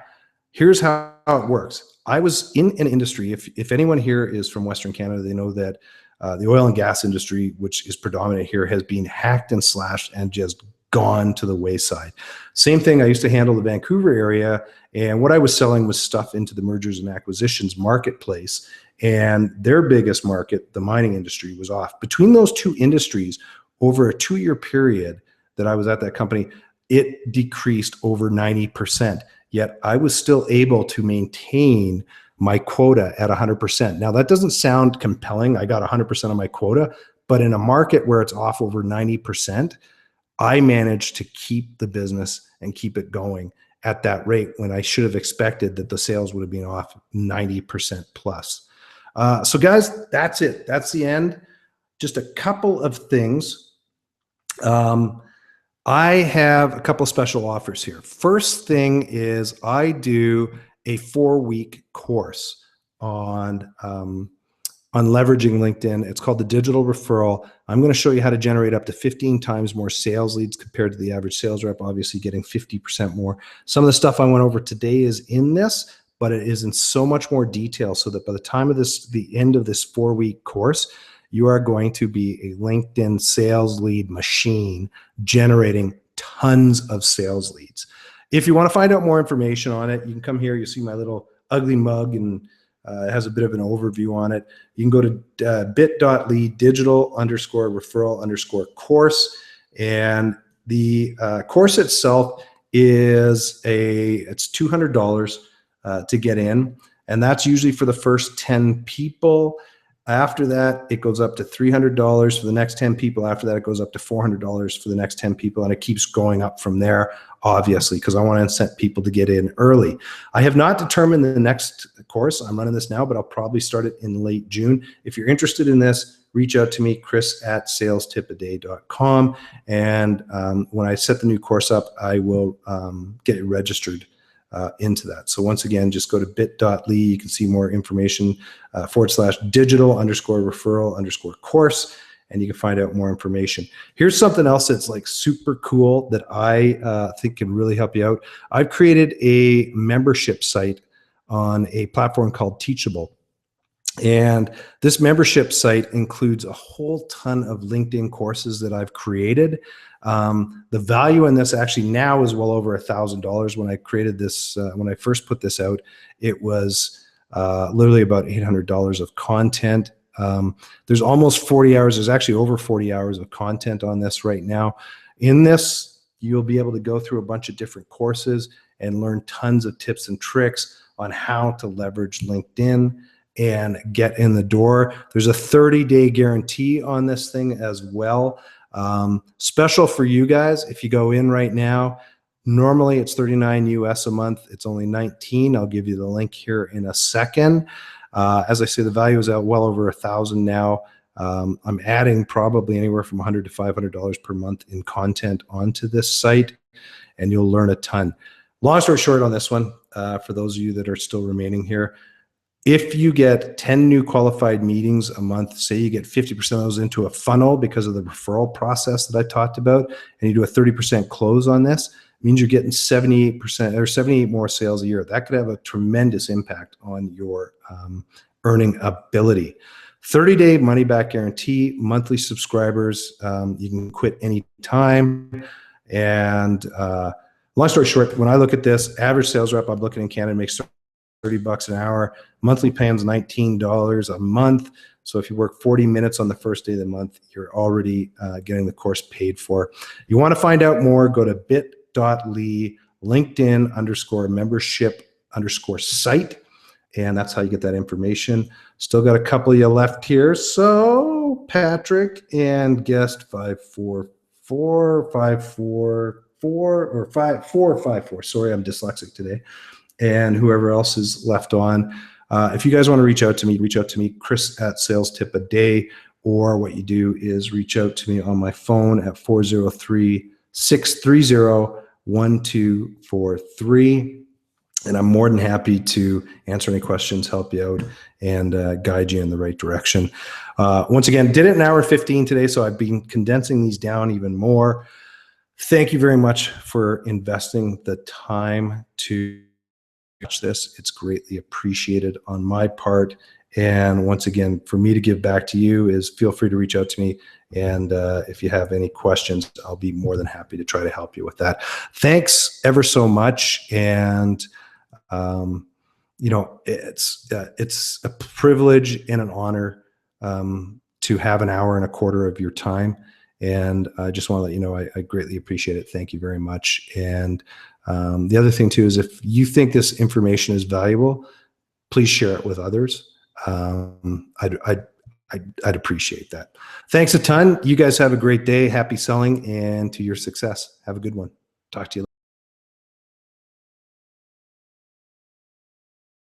Speaker 1: here's how it works. I was in an industry, if anyone here is from Western Canada, they know that the oil and gas industry, which is predominant here, has been hacked and slashed and just gone to the wayside. Same thing, I used to handle the Vancouver area, and what I was selling was stuff into the mergers and acquisitions marketplace, and their biggest market, the mining industry, was off. Between those two industries, over a 2-year period that I was at that company, it decreased over 90%, yet I was still able to maintain my quota at 100%. Now, that doesn't sound compelling. I got 100% of my quota, but in a market where it's off over 90%, I managed to keep the business and keep it going at that rate when I should have expected that the sales would have been off 90% plus. So guys, that's it. That's the end. Just a couple of things. I have a couple of special offers here. First thing is I do a 4-week course on leveraging LinkedIn. It's called the Digital Referral. I'm going to show you how to generate up to 15 times more sales leads compared to the average sales rep, obviously getting 50% more. Some of the stuff I went over today is in this, but it is in so much more detail so that by the time of the end of this 4-week course, you are going to be a LinkedIn sales lead machine generating tons of sales leads. If you want to find out more information on it, you can come here. You see my little ugly mug, and it has a bit of an overview on it. You can go to bit.ly digital_referral_course. And the course itself it's $200 to get in. And that's usually for the first 10 people. After that, it goes up to $300 for the next 10 people. After that, it goes up to $400 for the next 10 people. And it keeps going up from there, obviously, because I want to incent people to get in early. I have not determined the next course. I'm running this now, but I'll probably start it in late June. If you're interested in this, reach out to me, chris@salestipaday.com. And when I set the new course up, I will get you registered into that. So once again, just go to bit.ly. You can see more information /digital_referral_course, and you can find out more information. Here's something else that's like super cool that I think can really help you out. I've created a membership site on a platform called Teachable. And this membership site includes a whole ton of LinkedIn courses that I've created. The value in this actually now is well over $1,000. When I created this, when I first put this out, it was literally about $800 of content. There's almost 40 hours. There's actually over 40 hours of content on this right now. In this, you'll be able to go through a bunch of different courses and learn tons of tips and tricks on how to leverage LinkedIn and get in the door. There's a 30-day guarantee on this thing as well. Special for you guys, if you go in right now, normally it's $39 US a month. It's only $19. I'll give you the link here in a second. As I say, the value is out well over $1,000 now. I'm adding probably anywhere from $100 to $500 per month in content onto this site, and you'll learn a ton. Long story short on this one, for those of you that are still remaining here, if you get 10 new qualified meetings a month, say you get 50% of those into a funnel because of the referral process that I talked about, and you do a 30% close on this, it means you're getting 78% or 78 more sales a year. That could have a tremendous impact on your earning ability. 30-day money back guarantee, monthly subscribers. You can quit anytime. And long story short, when I look at this, average sales rep I'm looking in Canada makes $30 an hour. Monthly plan's $19 a month. So if you work 40 minutes on the first day of the month, you're already getting the course paid for. You want to find out more, go to bit.ly LinkedIn_membership_site. And that's how you get that information. Still got a couple of you left here. So Patrick and guest 454. Sorry, I'm dyslexic today. And whoever else is left on. If you guys want to reach out to me, Chris at Sales Tip a Day, or what you do is reach out to me on my phone at 403-630-1243. And I'm more than happy to answer any questions, help you out, and guide you in the right direction. Once again, did it in an hour 15 today, so I've been condensing these down even more. Thank you very much for investing the time to watch this. It's greatly appreciated on my part. And once again, for me to give back to you is feel free to reach out to me. And if you have any questions, I'll be more than happy to try to help you with that. Thanks ever so much. And it's a privilege and an honor to have an hour and a quarter of your time. And I just want to let you know, I greatly appreciate it. Thank you very much. And the other thing too is if you think this information is valuable, please share it with others. I'd appreciate that. Thanks a ton. You guys have a great day. Happy selling, and to your success. Have a good one. Talk to you later.